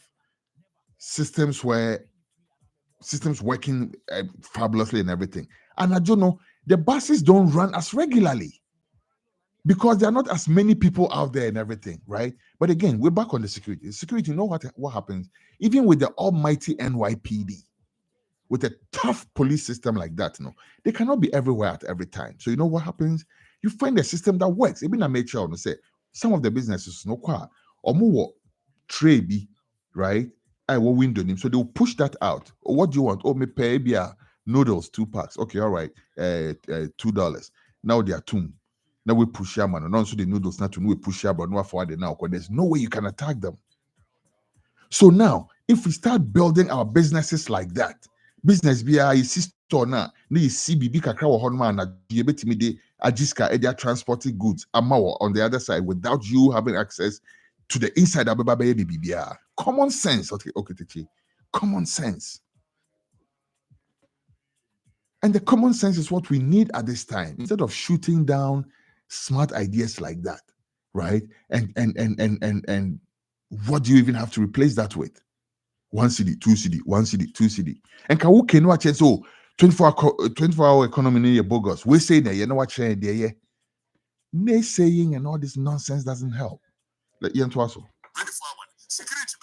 systems working fabulously and everything. And I don't know, the buses don't run as regularly because there are not as many people out there and everything, right? But again, we're back on the security. Security, you know what happens? Even with the almighty NYPD, with a tough police system like that, they cannot be everywhere at every time. So you know what happens? You find a system that works. Even I made sure to say some of the businesses, or more trade, right? I will window him. So they'll push that out. What do you want? Oh, me pay noodles, 2 packs. Okay, all right. $2. Now they are two. Now we push them, and also the noodles not to we push them, but no forward now because there's no way you can attack them. So now, if we start building our businesses like that, business be a store now, you see BB kakra wo honma na you betimi de ajiska edia transporting goods amawo on the other side without you having access to the inside of BBBA. Common sense. Okay, Tichi. Common sense. And the common sense is what we need at this time. Instead of shooting down smart ideas like that, right? And what do you even have to replace that with? 1 city, 2 city, 1 city, 2 city. And can we can watch it? So 24-hour economy in bogus. We say that you know what there, yeah. Naysaying and all this nonsense doesn't help. Let you 24 hours. Security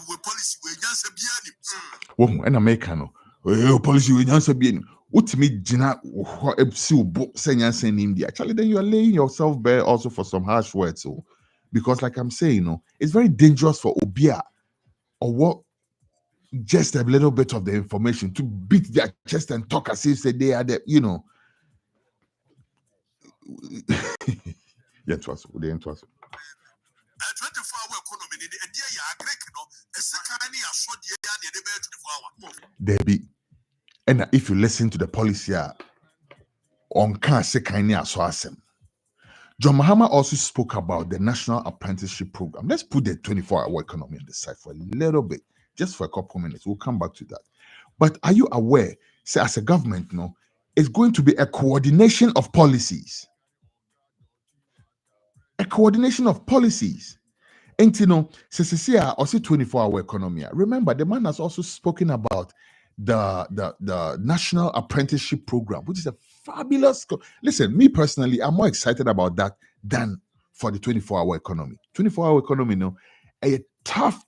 we policy we just be and American policy we just be ultimate jina actually then you are laying yourself bare also for some harsh words. So because like I'm saying, it's very dangerous for Obia or what just a little bit of the information to beat their chest and talk as if they are the, yeah, to us, they into us. 24-hour economy, the idea you agree, a second year, so the 24 hour. There be, and if you listen to the policy on second year, so awesome. John Mahama also spoke about the National Apprenticeship Program. Let's put the 24-hour economy on the side for a little bit, just for a couple minutes. We'll come back to that. But are you aware, say as a government, it's going to be a coordination of policies. A coordination of policies. And also 24-hour economy. Remember, the man has also spoken about the National Apprenticeship Program, which is a fabulous. Listen, me personally, I'm more excited about that than for the 24-hour economy. 24-hour economy, a tough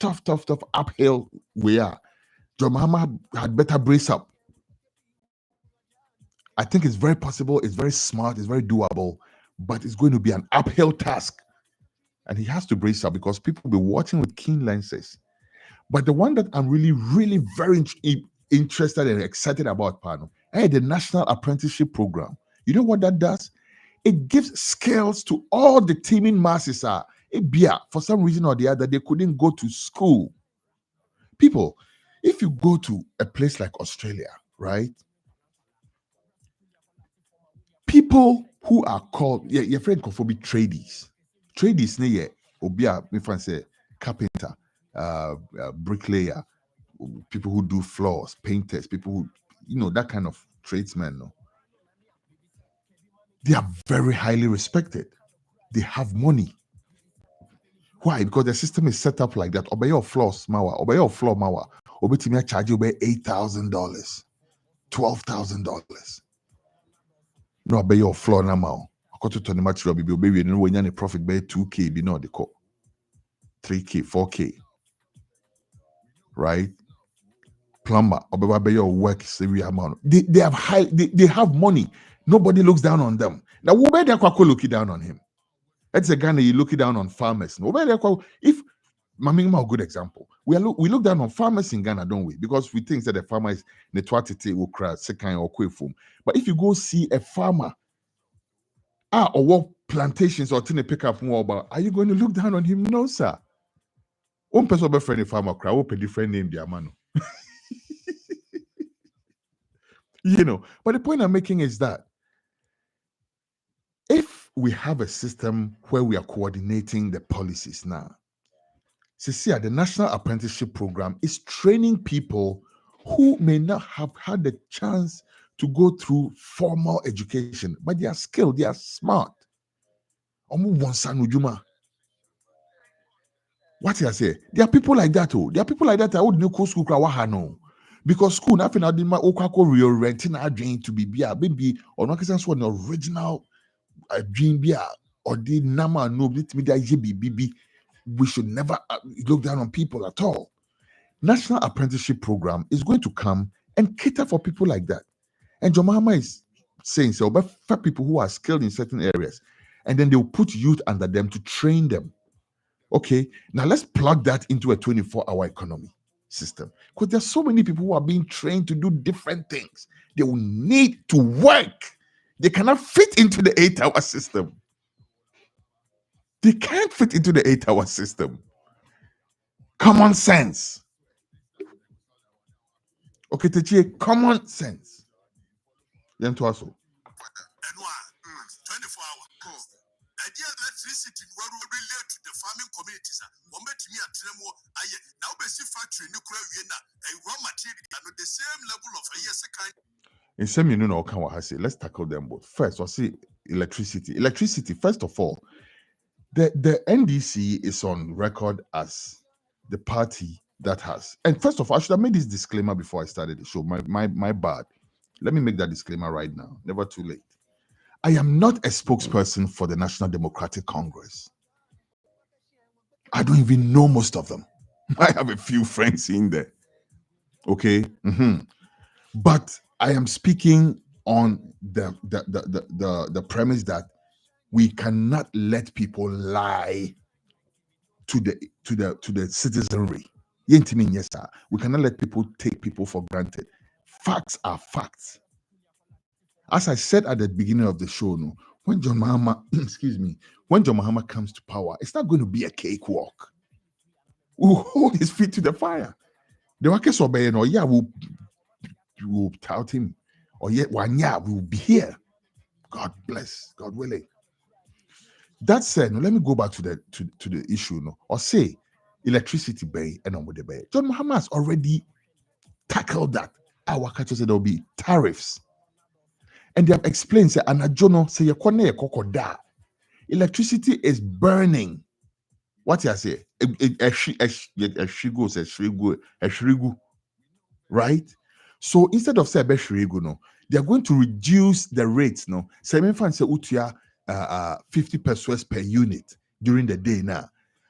uphill we are. John Mahama had better brace up. I think it's very possible, it's very smart, it's very doable, but it's going to be an uphill task. And he has to brace up because people will be watching with keen lenses. But the one that I'm really, really very interested and excited about, Pano, the National Apprenticeship Program. You know what that does? It gives skills to all the teeming masses. For some reason or the other, they couldn't go to school. People, if you go to a place like Australia, right? People who are called, your friend could be tradies. Tradies, me friend say carpenter, bricklayer, people who do floors, painters, people who, that kind of tradesmen. They are very highly respected. They have money. Why? Because the system is set up like that. Obey your floor, mawa. Obey to me charge you $8,000, $12,000. No, obey your floor now. Akoto to the material be baby no when any profit by 2k be no the call 3k 4k, right? Plumber or by your work every amount. They have they have money. Nobody looks down on them. Now where they are looking down on him? That's a Ghana you looking down on farmers. No, if Mamima a good example. We look down on farmers in Ghana, don't we? Because we think that the farmer is netwatite will cry second or kwefum. But if you go see a farmer, or what plantations or thing pick up more about, are you going to look down on him? No, sir. One person be friendly farmer cry, will pay different name, dear man. You know, but the point I'm making is that if we have a system where we are coordinating the policies now, Cecilia, the National Apprenticeship Program is training people who may not have had the chance to go through formal education, but they are skilled, they are smart. What I say? There are people like that. Oh, there are people like that. I would know school no, because school nothing. I did my reorienting our dream to be baby or not. Because one original dream be or the nama no BB. We should never look down on people at all. National Apprenticeship Program is going to come and cater for people like that. And John Mahama is saying so, but for people who are skilled in certain areas, and then they'll put youth under them to train them. Okay, now let's plug that into a 24-hour economy system, because there's so many people who are being trained to do different things. They will need to work. They cannot fit into the 8-hour system. They can't fit into the 8-hour system. Common sense. Okay, Techie, common sense. Then to us. 24 hours. Idea electricity will relate to the farming communities. One bet me at Tremo. Now be see factory nuclear a raw material at the same level of a year kind. In some you know can what I say. Let's tackle them both. First, I'll see electricity. Electricity, first of all, the NDC is on record as the party that has. And first of all, I should have made this disclaimer before I started the show. My bad. Let me make that disclaimer right now. Never too late. I am not a spokesperson for the National Democratic Congress. I don't even know most of them. I have a few friends in there. Okay. But I am speaking on the premise that we cannot let people lie to the citizenry. Yes, sir. We cannot let people take people for granted. Facts are facts. As I said at the beginning of the show, no, when John Mahama, when John Mahama comes to power, it's not going to be a cakewalk. We'll hold his feet to the fire. The workers obey, or yeah, we'll tout him, or yet one year we'll be here. God bless, God willing. That said, now let me go back to the issue, no, or say electricity bay and on with the bay. John Mahama has already tackled that. Our country said there will be tariffs. And they have explained, say, Anajono, say, kokoda. Electricity is burning. What you say? A shrigu, right? So instead of say shrigu, no, they are going to reduce the rates, no. Say, say, utia 50 pesos per unit during the day now.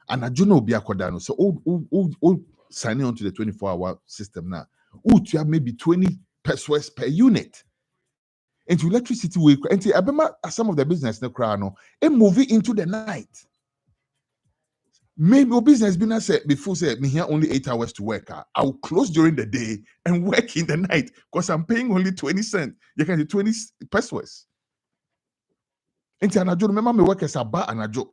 Anajono be akodano. So all signing on to the 24-hour system now. Utia maybe 20 pesos per unit. Into electricity will into some of the business no cry no and move it into the night. Maybe your business been said before say me here only 8 hours to work. I'll close during the day and work in the night because I'm paying only 20 cents. You can do 20 pesos. Into anajo remember me work as a bar anajo.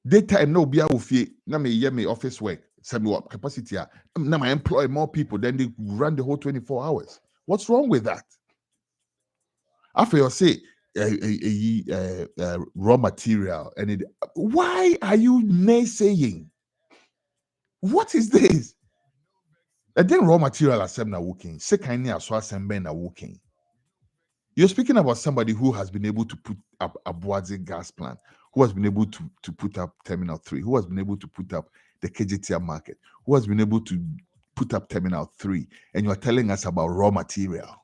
Daytime no be a fee. Na me hear me office work. Send me up capacity. Now I employ more people than they run the whole 24 hours. What's wrong with that? After you say raw material, and why are you naysaying? What is this? And then raw material assembly working. Secondly, as well assembly working. You're speaking about somebody who has been able to put up a Boise gas plant, who has been able to put up Terminal 3, who has been able to put up the KGTR market, who has been able to put up Terminal 3, and you're telling us about raw material.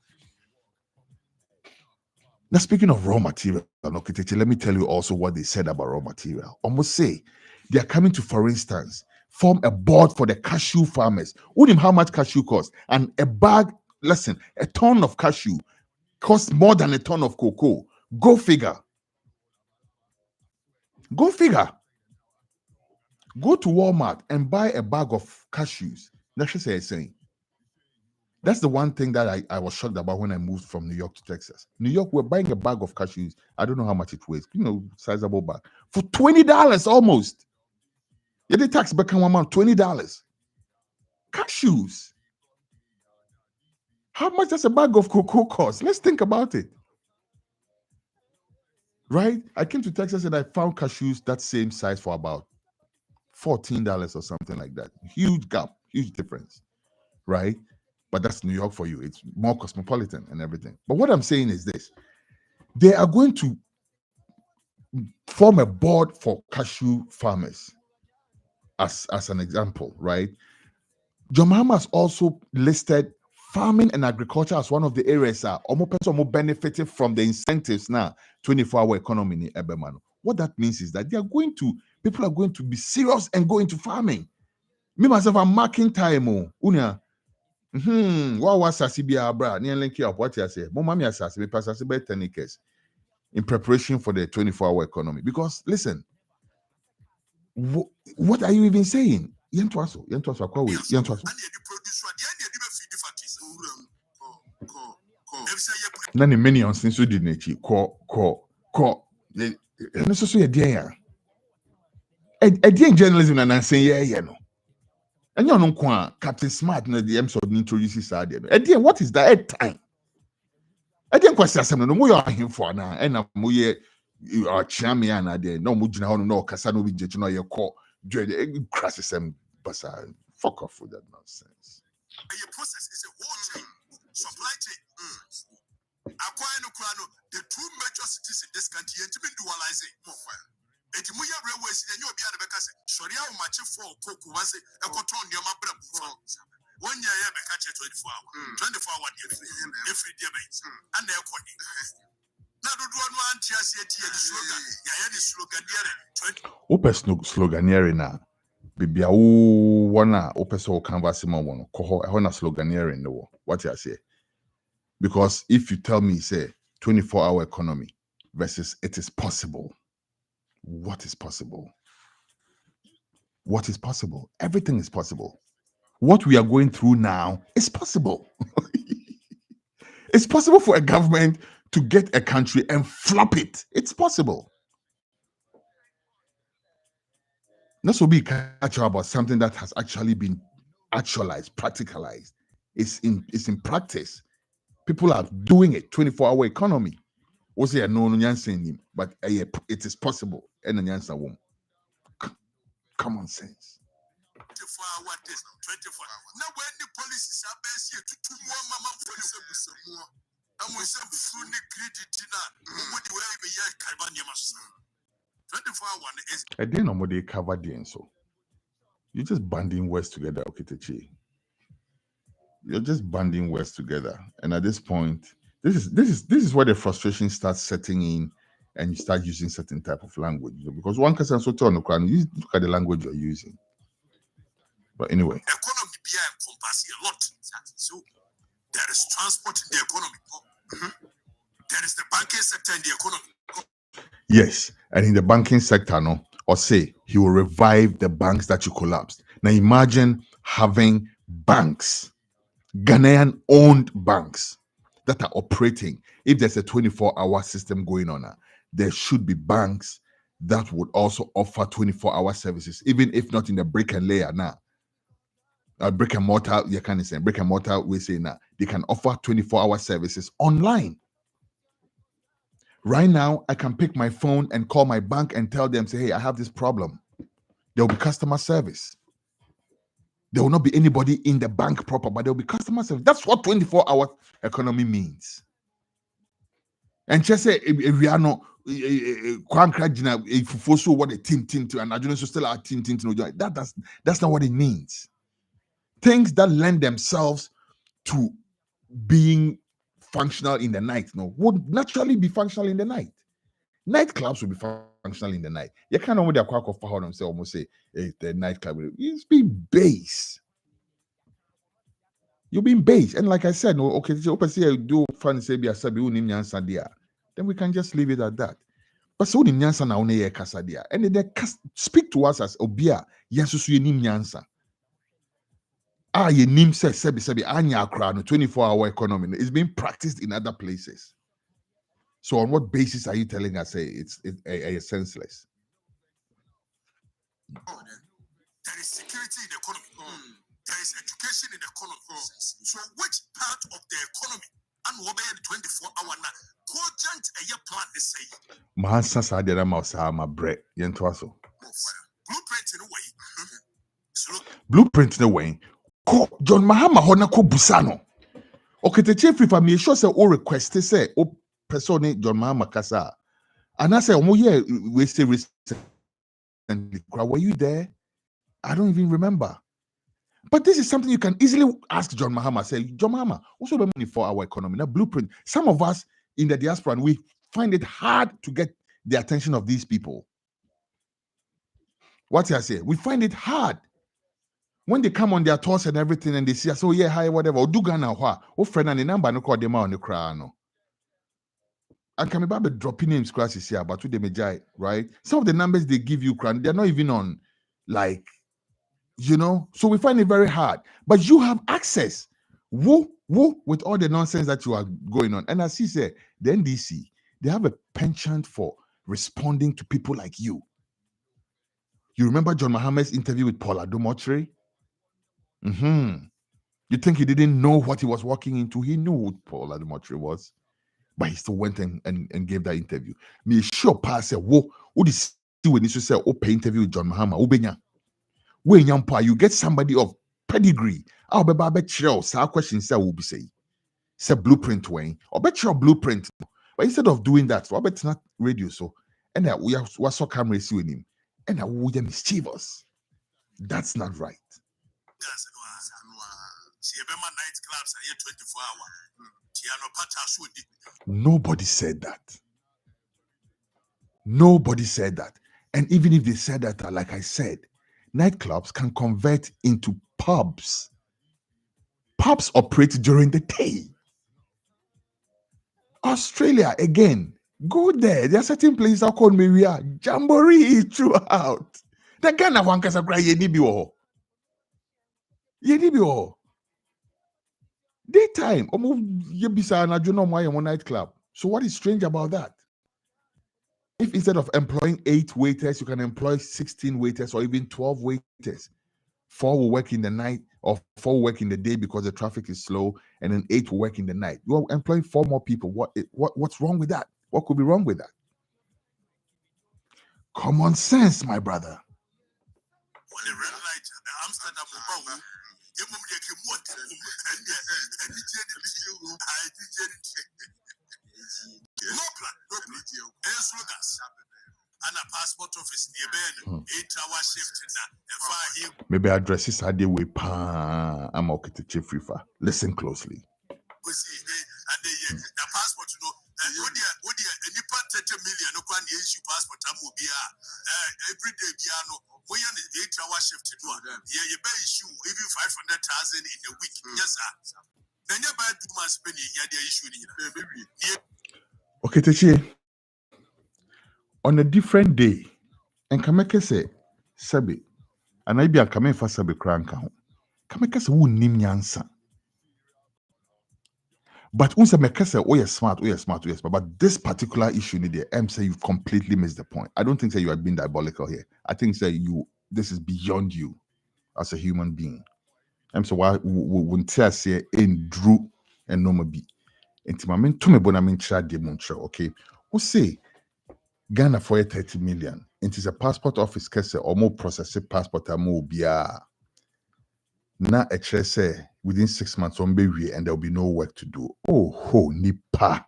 Now, speaking of raw material, let me tell you also what they said about raw material. Almost say they are coming to, for instance, form a board for the cashew farmers. Wouldn't how much cashew costs? And a bag, listen, a ton of cashew costs more than a ton of cocoa. Go figure. Go figure. Go to Walmart and buy a bag of cashews. That's just saying. That's the one thing that I was shocked about when I moved from New York to Texas. New York, we're buying a bag of cashews. I don't know how much it weighs, sizable bag for $20 almost. Yeah, the tax back amount $20. Cashews. How much does a bag of cocoa cost? Let's think about it. Right? I came to Texas and I found cashews that same size for about $14 or something like that. Huge gap, huge difference. Right? But that's New York for you. It's more cosmopolitan and everything. But what I'm saying is this. They are going to form a board for cashew farmers as an example, right? John Mahama has also listed farming and agriculture as one of the areas that are benefiting from the incentives now, 24-hour economy in Ebemano. What that means is that people are going to be serious and go into farming. Me myself, I'm marking time. What was Sasibia Abra? Near link up what you say. Mommy Assassi, Passasibe 10 acres in preparation for the 24-hour economy. Because listen, what are you even saying? Yentwaso, kwa we, Yentwaso. Nani many on since we did nachi, ko. And so so a dear journalism and saying, yeah, no. And you know, Captain Smart, no, the episode introduces idea. What is that time? I didn't question something. No more you're him for now, and I'm more you are champion. I did no more. No, Casano be judging on your call. Dread crashes and basa. Fuck off with that nonsense. Your process is a whole chain, supply chain. Acquire no crano. The two major cities in this country, and to be dualizing more fire. Eti muya railways then you be at the back. Sorry, how much for Coco was it? A cotton, your mother. 1 year, I catch it 24 hours. 24 hours every day. And they're quite. Now, don't want to see the slogan. Yeah, the slogan here. Slogan here now. Baby, wanna open so canvas one. Koho, slogan here in the war. What you say? Because if you tell me, say, 24-hour economy versus it is possible. What is possible? What is possible? Everything is possible. What we are going through now is possible. It's possible for a government to get a country and flop it. It's possible. This will be catch about something that has actually been actualized, practicalized. It's in practice. People are doing it. 24-hour economy. What's here? No, but it is possible. And common sense. 24 hours, 24. Now, when the policies are based here to 2 more mama for the I'm with some funny credit dinner. What do I be here? Carvaniamas 24 hours is. I didn't know what they covered the so. You're just banding words together, Okitechi. You're just banding words together. And at this point, this is where the frustration starts setting in. And you start using certain type of language because one person so turn you look at the language you're using. But anyway, economy encompasses a lot. So there is transport in the economy. There is the banking sector in the economy. Yes, and in the banking sector, no, or say he will revive the banks that you collapsed. Now imagine having banks, Ghanaian-owned banks that are operating. If there's a 24-hour system going on, there should be banks that would also offer 24-hour services, even if not in the brick and layer now. Brick and mortar, you can say brick and mortar, we say now, they can offer 24-hour services online. Right now, I can pick my phone and call my bank and tell them, say, hey, I have this problem. There will be customer service. There will not be anybody in the bank proper, but there will be customer service. That's what 24-hour economy means. And just say, if we are not, what the team and I don't still our team. That's not what it means. Things that lend themselves to being functional in the night, no, would naturally be functional in the night. Nightclubs will be functional in the night. You can't know what they're quack of for them say almost say hey, the nightclub. It's being base. You're being base. And like I said, no, okay, so open say do fun say be a sabi then we can just leave it at that. But so in Nyansa na one ye kasa dia. And they speak to us as obia yes so you nim Nyansa. Ye nim say sebi anya akra no 24-hour economy is being practiced in other places. So on what basis are you telling us it's senseless? There is security in the economy. There is education in the economy. So which part of the economy and what 24-hour now cogent a year plan is saying? Mahansa sadera mausa ma bre yentwaso. Blueprint in a way. So Blueprint in a way. John Mahama hona ko busano. Okay, the chief if I may sure say o request say o person John Mahama kasa. And I say omo ye we say recently. Were you there? I don't even remember. But this is something you can easily ask John Mahama. Say, John Mahama, also the money for our economy. Now, blueprint. Some of us in the diaspora, and we find it hard to get the attention of these people. What I say? We find it hard when they come on their tours and everything, and they see us. Oh yeah, hi, whatever. Do Ghana what? Oh friend, and the number no call them on the crown. And can be dropping names classes here, but to the Majai, right? Some of the numbers they give you, they're not even on, like. So we find it very hard. But you have access. Woo, with all the nonsense that you are going on. And as he said, the NDC, they have a penchant for responding to people like you. You remember John Mahama's interview with Paul Adomotri? You think he didn't know what he was walking into? He knew who Paul Adomotri was. But he still went and gave that interview. Me sure pass said, who this when you say open interview with John Mahama? Ubenya. When you get somebody of pedigree, I'll be questions that will be say blueprint way or bet your blueprint. But instead of doing that, so I bet not radio so and that we have what so camera see with him and that we are mischievous. That's not right. Nobody said that. Nobody said that. And even if they said that, like I said, nightclubs can convert into pubs. Pubs operate during the day. Australia, again, go there. There are certain places I call Maria. Jamboree throughout. The Ghana one can say, Yenibi. Daytime. Nightclub. So what is strange about that? If instead of employing 8 waiters, you can employ 16 waiters or even 12 waiters. 4 will work in the night or 4 will work in the day because the traffic is slow, and then 8 will work in the night. You are employing 4 more people. What's wrong with that? What could be wrong with that? Common sense, my brother. And a passport office near 8-hour shift. Maybe addresses are the way. I'm okay to chief river. Listen closely. And the passport, would you 30 million issue passport? Every day, piano. When you're 8-hour shift, you better issue even 500,000 in a week. Yes, sir. Then you buy 2 months penny. The issue. Okay, Techi. On a different day, and Kameke say, Sabi, and I be a Kame for Sabi Cranka. Kameke say, who nim Nyansa. But unsa mekase, oh, you're smart, but this particular issue, say you've completely missed the point. I don't think that you are being diabolical here. I think that this is beyond you as a human being. So why wouldn't say in Drew and no be? Intimamen to me bonamin chad de Montreal, okay? Who say Ghana for 30 million. It is a passport office case or more processing passport more bia. Na say within 6 months on baby and there will be no work to do. Oh ho nipa.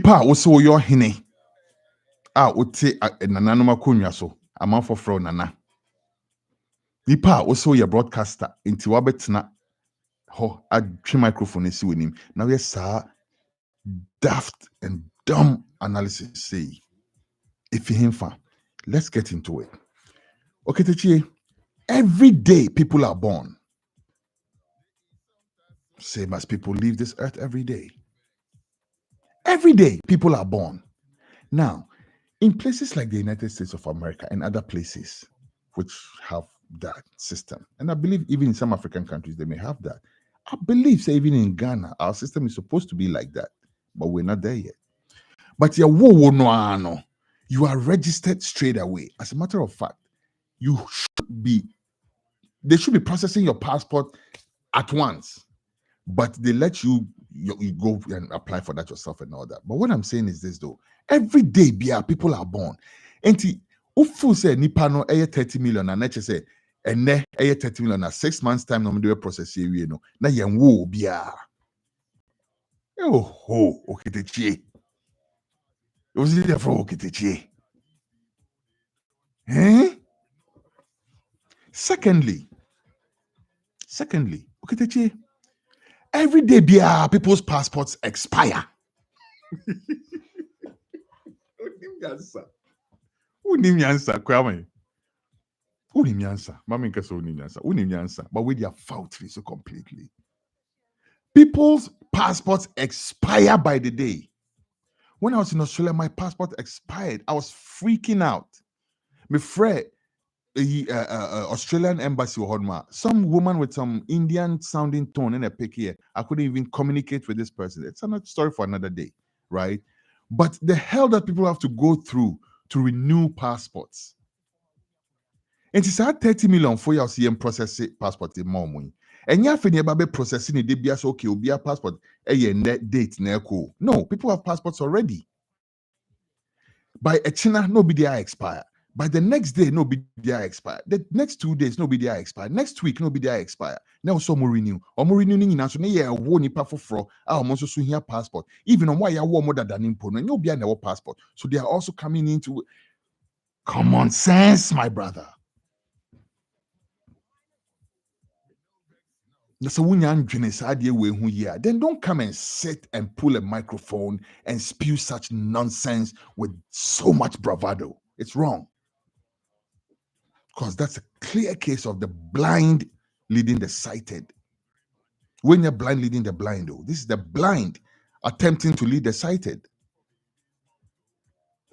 Also your hine. Uti nananoma kunya so. A man for fro nana. Nipa also your broadcaster into wabetna ho a microphone is with him. Now yes, sir, daft and dumb analysis say if him fan. Let's get into it. Okay, Techie, every day people are born. Same as people leave this earth every day. Every day people are born. Now, in places like the United States of America and other places which have that system, and I believe even in some African countries they may have that. I believe, say, even in Ghana, our system is supposed to be like that, but we're not there yet. But you are registered straight away. As a matter of fact, they should be processing your passport at once, but they let you go and apply for that yourself and all that. But what I'm saying is this though: every day, people are born. And ufu say nipa no 30 million and nature say and 30 million na 6 months time no do process here no na yen wo bia. Oh okitechi. It was there for okitechi. Eh? Secondly, okitechi. Every day, people's passports expire. Unim answer, Kwame. Unim answer. Mama Nkasa unim answer. Unim answer. But with their faulty so completely. People's passports expire by the day. When I was in Australia, my passport expired. I was freaking out. My friend, Australian embassy or some woman with some Indian sounding tone in a pic here. I couldn't even communicate with this person. It's another story for another day, right? But the hell that people have to go through to renew passports. And it's 30 million for your CM process passport in Mommy. And you have to processing it, they so okay, be a passport, net date, no, people have passports already. By a China, no be there expire. By the next day, no be there expire. The next 2 days, no be there expire. Next week, no be there expire. Now so more renew. Or more renewing in so yeah, one nipa for almost so here passport. Even on why you want more than import, and you'll be an passport. So they are also coming into common sense, my brother. So when you're then don't come and sit and pull a microphone and spew such nonsense with so much bravado. It's wrong. Because that's a clear case of the blind leading the sighted. When you're blind leading the blind, though, this is the blind attempting to lead the sighted.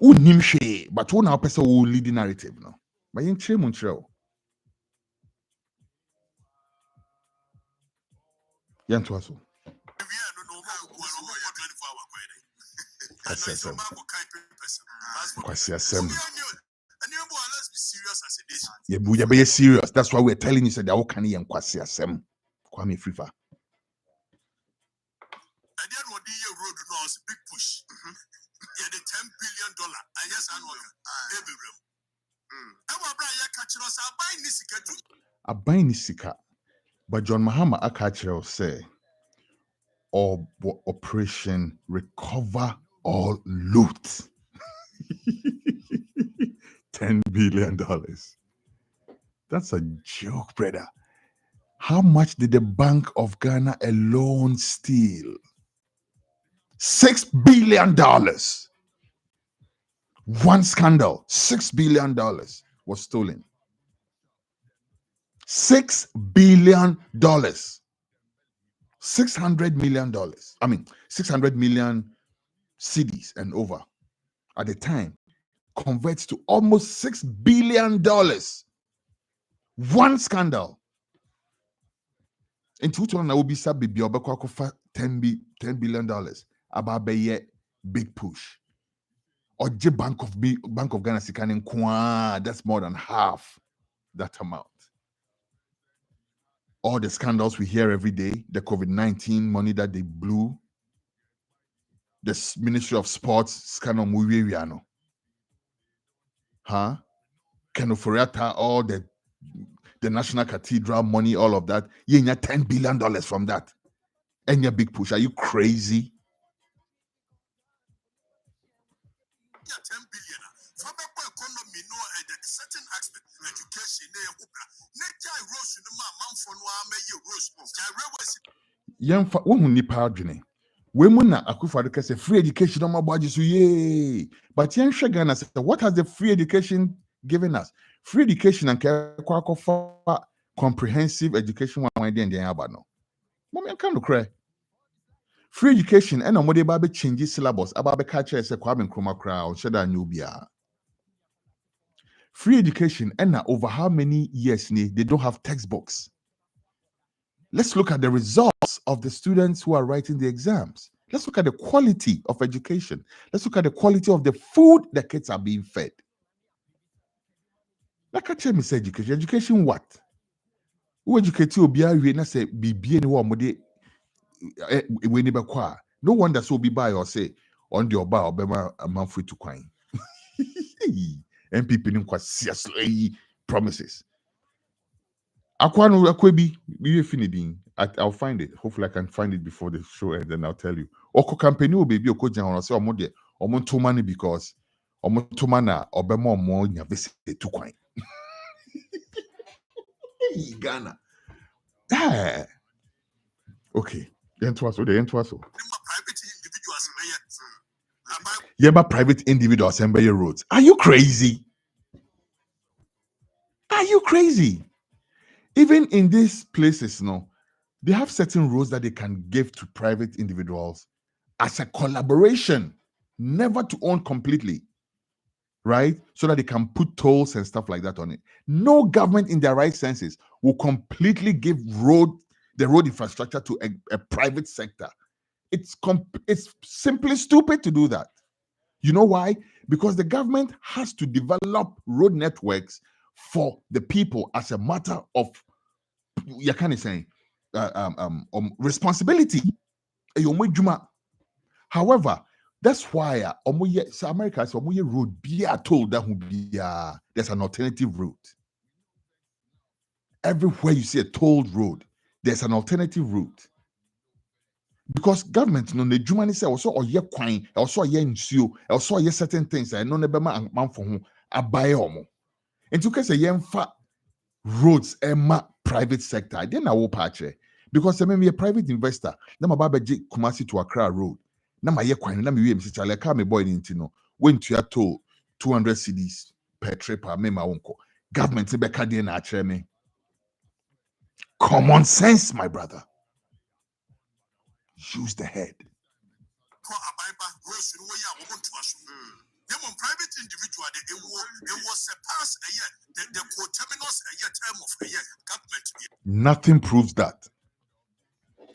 But one our person will lead the narrative, no. But in Montreal. Yantuaso. Let's be serious as it is. Yeah, be serious. That's why we're telling you, said, how can he and Kwesi Asem? Kwame Frifa. And then what the road was big push. Yeah, the $10 billion. I guess I know every room. I buy Nisika. But John Mahama Akachel say, or Operation Recover All Loot. $10 billion. That's a joke, brother. How much did the Bank of Ghana alone steal? $6 billion. One scandal, $6 billion was stolen. $6 billion. $600 million. I mean, 600 million cedis and over at the time converts to almost $6 billion. One scandal. In 2000, I will be sub baby or $10 billion. About be big push. Or J Bank of Ghana Sikanin Kwa, that's more than half that amount. All the scandals we hear every day, the COVID-19 money that they blew, the Ministry of Sports scandal Muiriano. Huh? Kenoforiata, all the National Cathedral money, all of that. You get $10 billion from that. And your big push. Are you crazy? 10 billion. For the economy, no certain aspect, education, nature rose in the man for no rose. Yemfa wohu nipa adwene. We mu na Akufo-Addo say free education on my budget so yay. But yenhwe Ghana say what has the free education given us? Free education and for comprehensive education one day and the aba no. Mom can no cry. Free education and omode ba be change syllabus aba be catch say Kwame Nkrumah kra o sheda new bia. Free education and over how many years they don't have textbooks. Let's look at the results of the students who are writing the exams. Let's look at the quality of education. Let's look at the quality of the food the kids are being fed. Like I tell me, say education. Education what? Who educate you? Be a say be any one no wonder so be by or say on the oba or a month free to coin. And people in quite seriously promises. Akwano Akwebi, I'll find it. Hopefully, I can find it before the show and then I'll tell you. Oko company will be Oko Jan say Omode too money because too mana Obama more nyavese to coin. Ghana. Ah. Okay. The entwaso. Private individuals and roads. Are you crazy? Are you crazy? Even in these places, no, they have certain roads that they can give to private individuals as a collaboration, never to own completely, right? So that they can put tolls and stuff like that on it. No government in their right senses will completely give the road infrastructure to a private sector. It's simply stupid to do that. You know why? Because the government has to develop road networks for the people as a matter of you kind of saying responsibility. However, that's why America is road be told that there's an alternative route. Everywhere you see a tolled road, there's an alternative route. Because government no the Germany say also or ye kwine also ye nsuo also ye certain things I no never man for ho abaye omo. Enti you say ye mfa roads ema private sector then na wo patch because me a private investor na maba beje Kumasi to Accra road na ma ye kwine na me we msi chale ka me boy nti no when to your toll 200 cedis per trip per me ma wonko government be ka dey na akere me. Common sense, my brother. Use the head. Private individual, it was a pass a year, the co-terminus a year term of a year, government. Nothing proves that.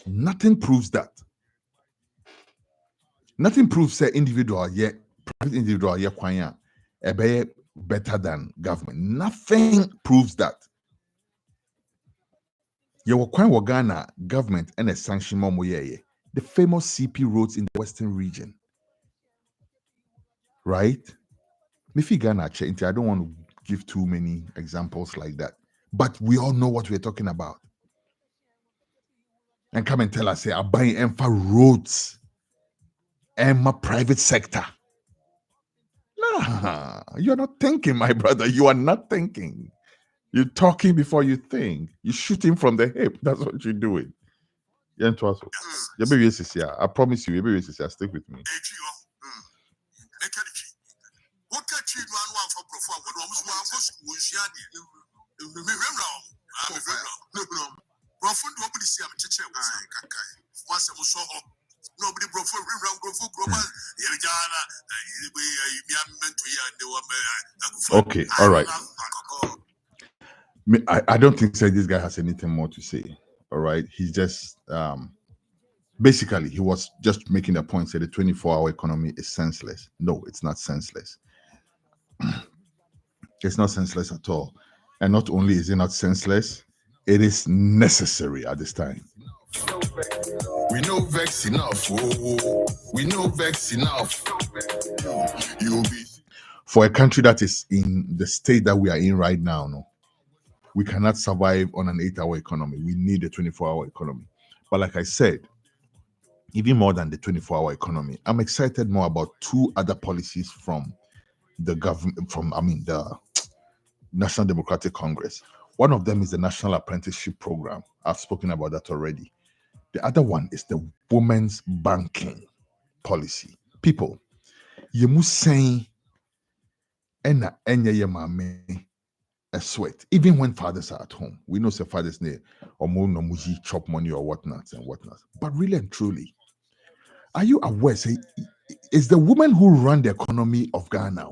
Nothing proves that. Nothing proves that individual yet private individual yet kwanya better than government. Nothing proves that. Your Ghana government and a sanction the famous CP roads in the western region. Right? Mifi Ghana, I don't want to give too many examples like that. But we all know what we're talking about. And come and tell us, say, I'm buying Emfa roads and my private sector. Nah, you're not thinking, my brother. You are not thinking. You're talking before you think. You're shooting from the hip. That's what you're doing. I promise you, stick with me. Okay, all right. I don't think this guy has anything more to say. All right, he's just basically he was just making a point. Say the 24-hour economy is senseless. No, it's not senseless. It's not senseless at all. And not only is it not senseless, it is necessary at this time. We know vex enough. Oh, we know vex enough. You'll be for a country that is in the state that we are in right now. No, we cannot survive on an 8-hour economy. We need a 24-hour economy. But like I said, even more than the 24-hour economy, I'm excited more about two other policies from the government, the National Democratic Congress. One of them is the National Apprenticeship Program. I've spoken about that already. The other one is the Women's Banking Policy. People, you must say, "Ena enye ye mame a sweat," even when fathers are at home. We know say fathers need or more no muji chop money or whatnot and whatnot. But really and truly, are you aware? Say, it's the women who run the economy of Ghana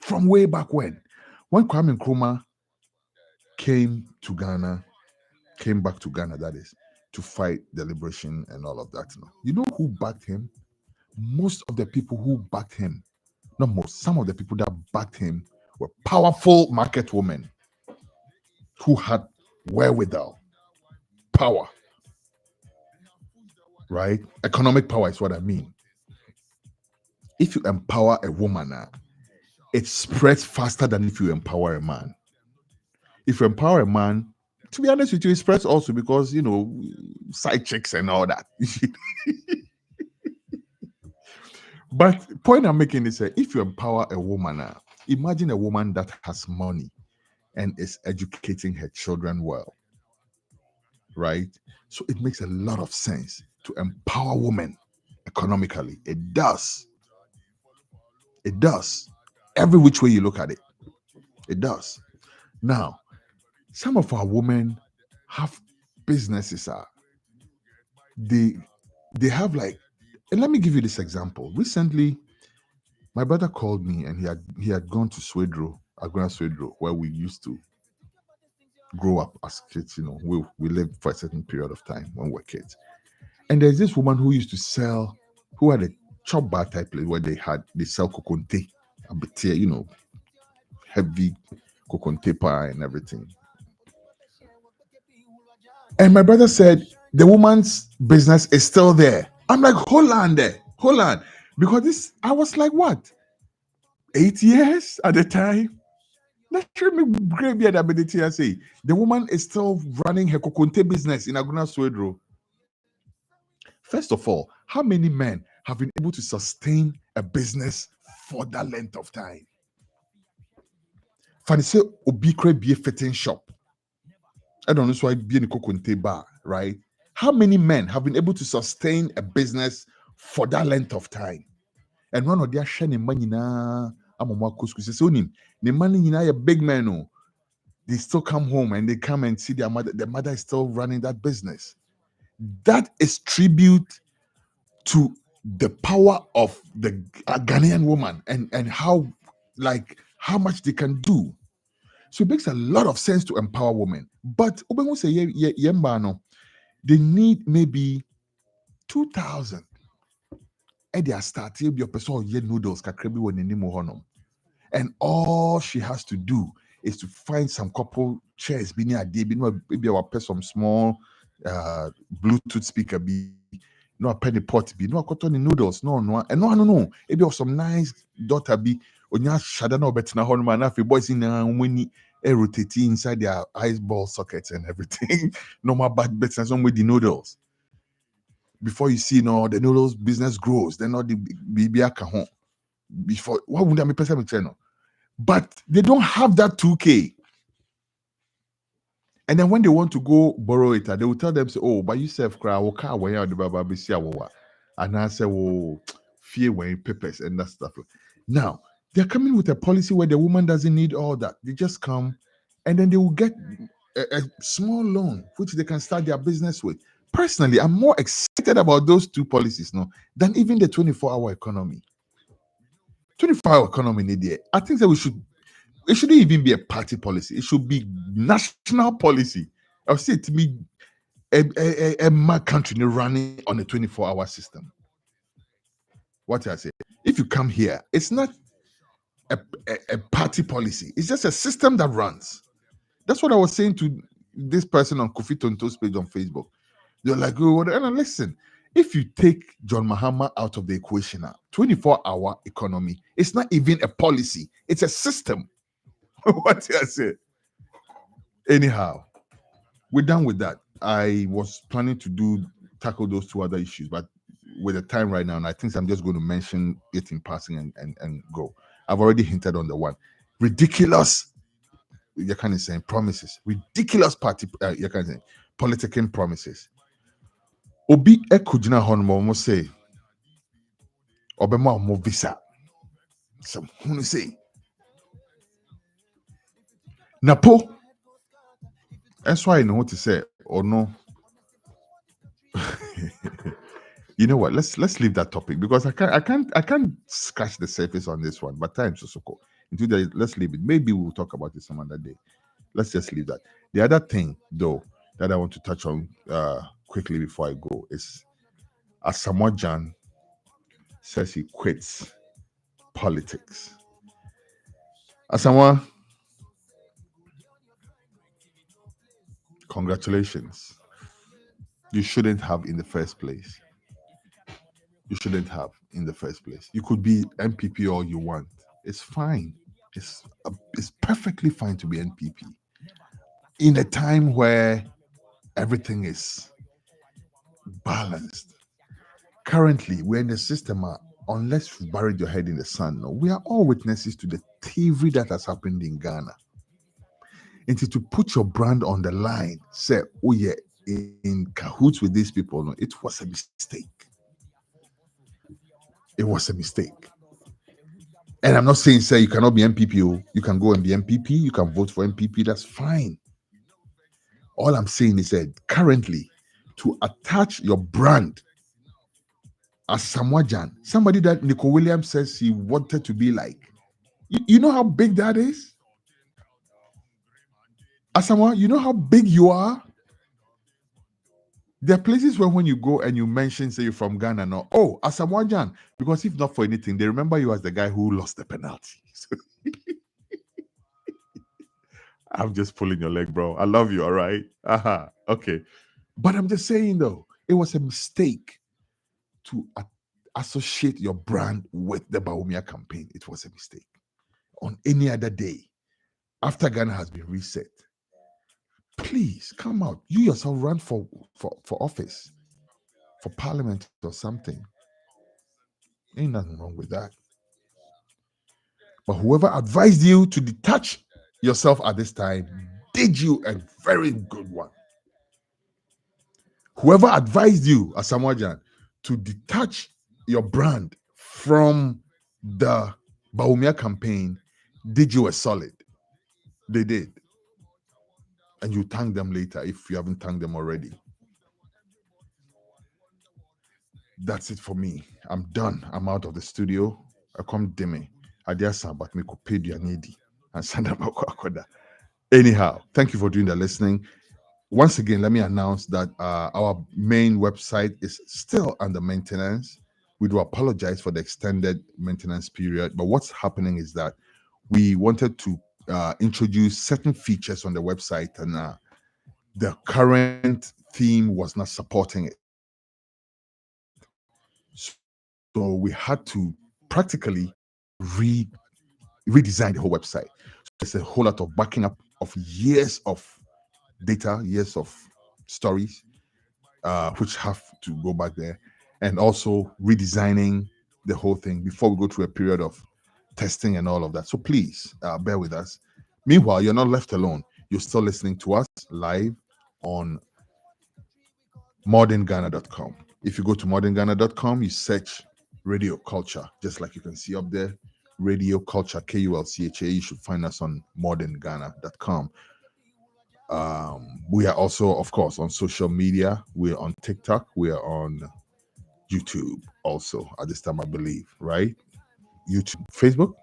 from way back when Kwame Nkrumah came back to Ghana, that is, to fight the liberation and all of that. You know who backed him? Most of the people who backed him, not most, some of the people that backed him were powerful market women who had wherewithal, power, right? Economic power is what I mean. If you empower a woman, it spreads faster than if you empower a man. If you empower a man, to be honest with you, it spreads also because, side chicks and all that. But point I'm making is that if you empower a woman, imagine a woman that has money and is educating her children well, right? So it makes a lot of sense to empower women economically. It does. It does. Every which way you look at it, it does. Now, some of our women have businesses. They have like, and let me give you this example. Recently, my brother called me and he had gone to Swedro, Aguna Swedro, where we used to grow up as kids. We lived for a certain period of time when we were kids. And there's this woman who used to sell, who had a chop bar type place where they sell kokonte, a bit, heavy kokonte pie and everything. And my brother said the woman's business is still there. I'm like, hold on, because I was like, what, 8 years at the time? Let's me great be ability. I say the woman is still running her kokonte business in Aguna Swedro. First of all, how many men have been able to sustain a business for that length of time? Fanny say Obikre be a fitting shop. I don't know why be in kokonte bar, right? How many men have been able to sustain a business for that length of time? And one of their shining money na amamwa kuskus so nim the money a big man. Oh, they still come home and they come and see their mother. The mother is still running that business. That is tribute to the power of the Ghanaian woman and how much they can do. So it makes a lot of sense to empower women. But they need maybe 2,000. And they are starting your person noodles and all she has to do is to find some couple chairs, maybe I'll pay some small Bluetooth speaker, no a penny pot, no cotton noodles, no, maybe some nice daughter onya shada no betina honman afi boys in when rotating inside their ice ball sockets and everything. Normal bad business with the noodles. Before you see the noodles business grows, then not the baby home. Before what would I be person channel? But they don't have that 2K. And then when they want to go borrow it, they will tell them, say, oh, but you self cry, car when you're the baba be see and I say, oh, fear wearing papers and that stuff. Now they're coming with a policy where the woman doesn't need all that. They just come and then they will get a small loan which they can start their business with. Personally, I'm more excited about those two policies than even the 24-hour economy. 24-hour economy, I think that it shouldn't even be a party policy. It should be national policy. I'll say it to be a country running on a 24-hour system. What I say, if you come here, it's not a party policy. It's just a system that runs. That's what I was saying to this person on Kofi Tonto's page on Facebook. They're like, oh, and listen, if you take John Mahama out of the equation now, 24-hour economy, it's not even a policy. It's a system. What I say? Anyhow, we're done with that. I was planning to tackle those two other issues, but with the time right now, and I think I'm just going to mention it in passing and go. I've already hinted on the one. Ridiculous, you can't say promises. Ridiculous party, you can't say political promises. Obi ekujina honmo mo say, obema mo visa. Some who say, Napo. That's why I know what to say or no. You know what? Let's leave that topic because I can't scratch the surface on this one. But time so cool. Let's leave it. Maybe we'll talk about it some other day. Let's just leave that. The other thing though that I want to touch on quickly before I go is Asamoah Gyan says he quits politics. Asamoah, congratulations. You shouldn't have in the first place. You shouldn't have in the first place. You could be NPP all you want. It's fine. It's perfectly fine to be NPP in a time where everything is balanced. Currently, we're in a system, unless you buried your head in the sand, no, we are all witnesses to the thievery that has happened in Ghana. And to put your brand on the line, say, oh yeah, in cahoots with these people, no, it was a mistake. It was a mistake. And I'm not saying, say, you cannot be MPP. You can go and be MPP. You can vote for MPP. That's fine. All I'm saying is that currently, to attach your brand as Asamoah Gyan, somebody that Nico Williams says he wanted to be like, you know how big that is? Asamoah, you know how big you are? There are places where when you go and you mention, say you're from Ghana, no, oh, Asamoah Gyan, because if not for anything, they remember you as the guy who lost the penalty. So, I'm just pulling your leg, bro. I love you, all right? Okay. But I'm just saying, though, it was a mistake to associate your brand with the Bawumia campaign. It was a mistake. On any other day, after Ghana has been reset, please come out. You yourself run for office, for parliament or something. Ain't nothing wrong with that. But whoever advised you to detach yourself at this time did you a very good one. Whoever advised you, Asamoah Gyan, to detach your brand from the Bawumia campaign did you a solid. They did. And you thank them later if you haven't thanked them already. That's it for me. I'm done. I'm out of the studio. I come deme. Adiasa, but me could pay you needy and send them a. Anyhow, thank you for doing the listening. Once again, let me announce that our main website is still under maintenance. We do apologize for the extended maintenance period, but what's happening is that we wanted to introduce certain features on the website, and the current theme was not supporting it. So we had to practically redesign the whole website. So there's a whole lot of backing up of years of data, years of stories, which have to go back there, and also redesigning the whole thing before we go through a period of testing and all of that. So please bear with us. Meanwhile, you're not left alone. You're still listening to us live on modernghana.com. If you go to modernghana.com, you search Radio Culture, just like you can see up there, Radio Culture, KULCHA. You should find us on modernghana.com. We are also, of course, on social media. We're on TikTok. We are on YouTube also at this time, I believe, right? YouTube, Facebook?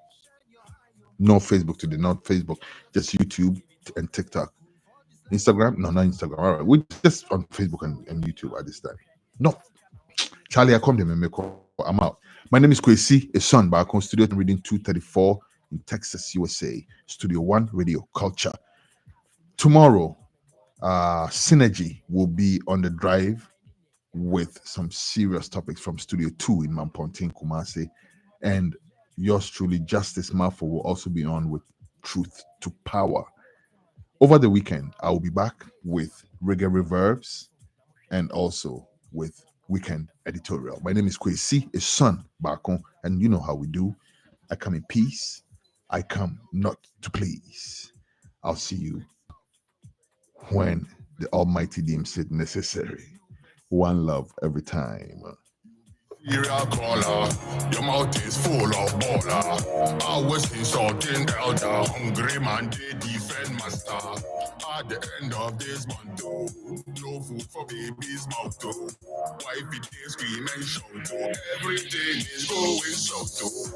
No Facebook today, not Facebook, just YouTube and TikTok. Instagram? No, not Instagram. All right, we're just on Facebook and YouTube at this time. No, Charlie, I come to me. I'm out. My name is Kwesi E, Baako, Studio Reading 234 in Texas, USA. Studio 1, Radio Culture. Tomorrow, Synergy will be on the drive with some serious topics from Studio 2 in Mamponting, Kumasi. And yours truly, Justice Mafo, will also be on with Truth to Power. Over the weekend, I will be back with Reggae Reverbs and also with Weekend Editorial. My name is Kwesi, a son, Baako, and you know how we do. I come in peace. I come not to please. I'll see you when the Almighty deems it necessary. One love every time. Serial caller, your mouth is full of baller. Always insulting elder, hungry man, they defend master. At the end of this month, no food for baby's mouth. Wife it is scream and shout. Everything is going south.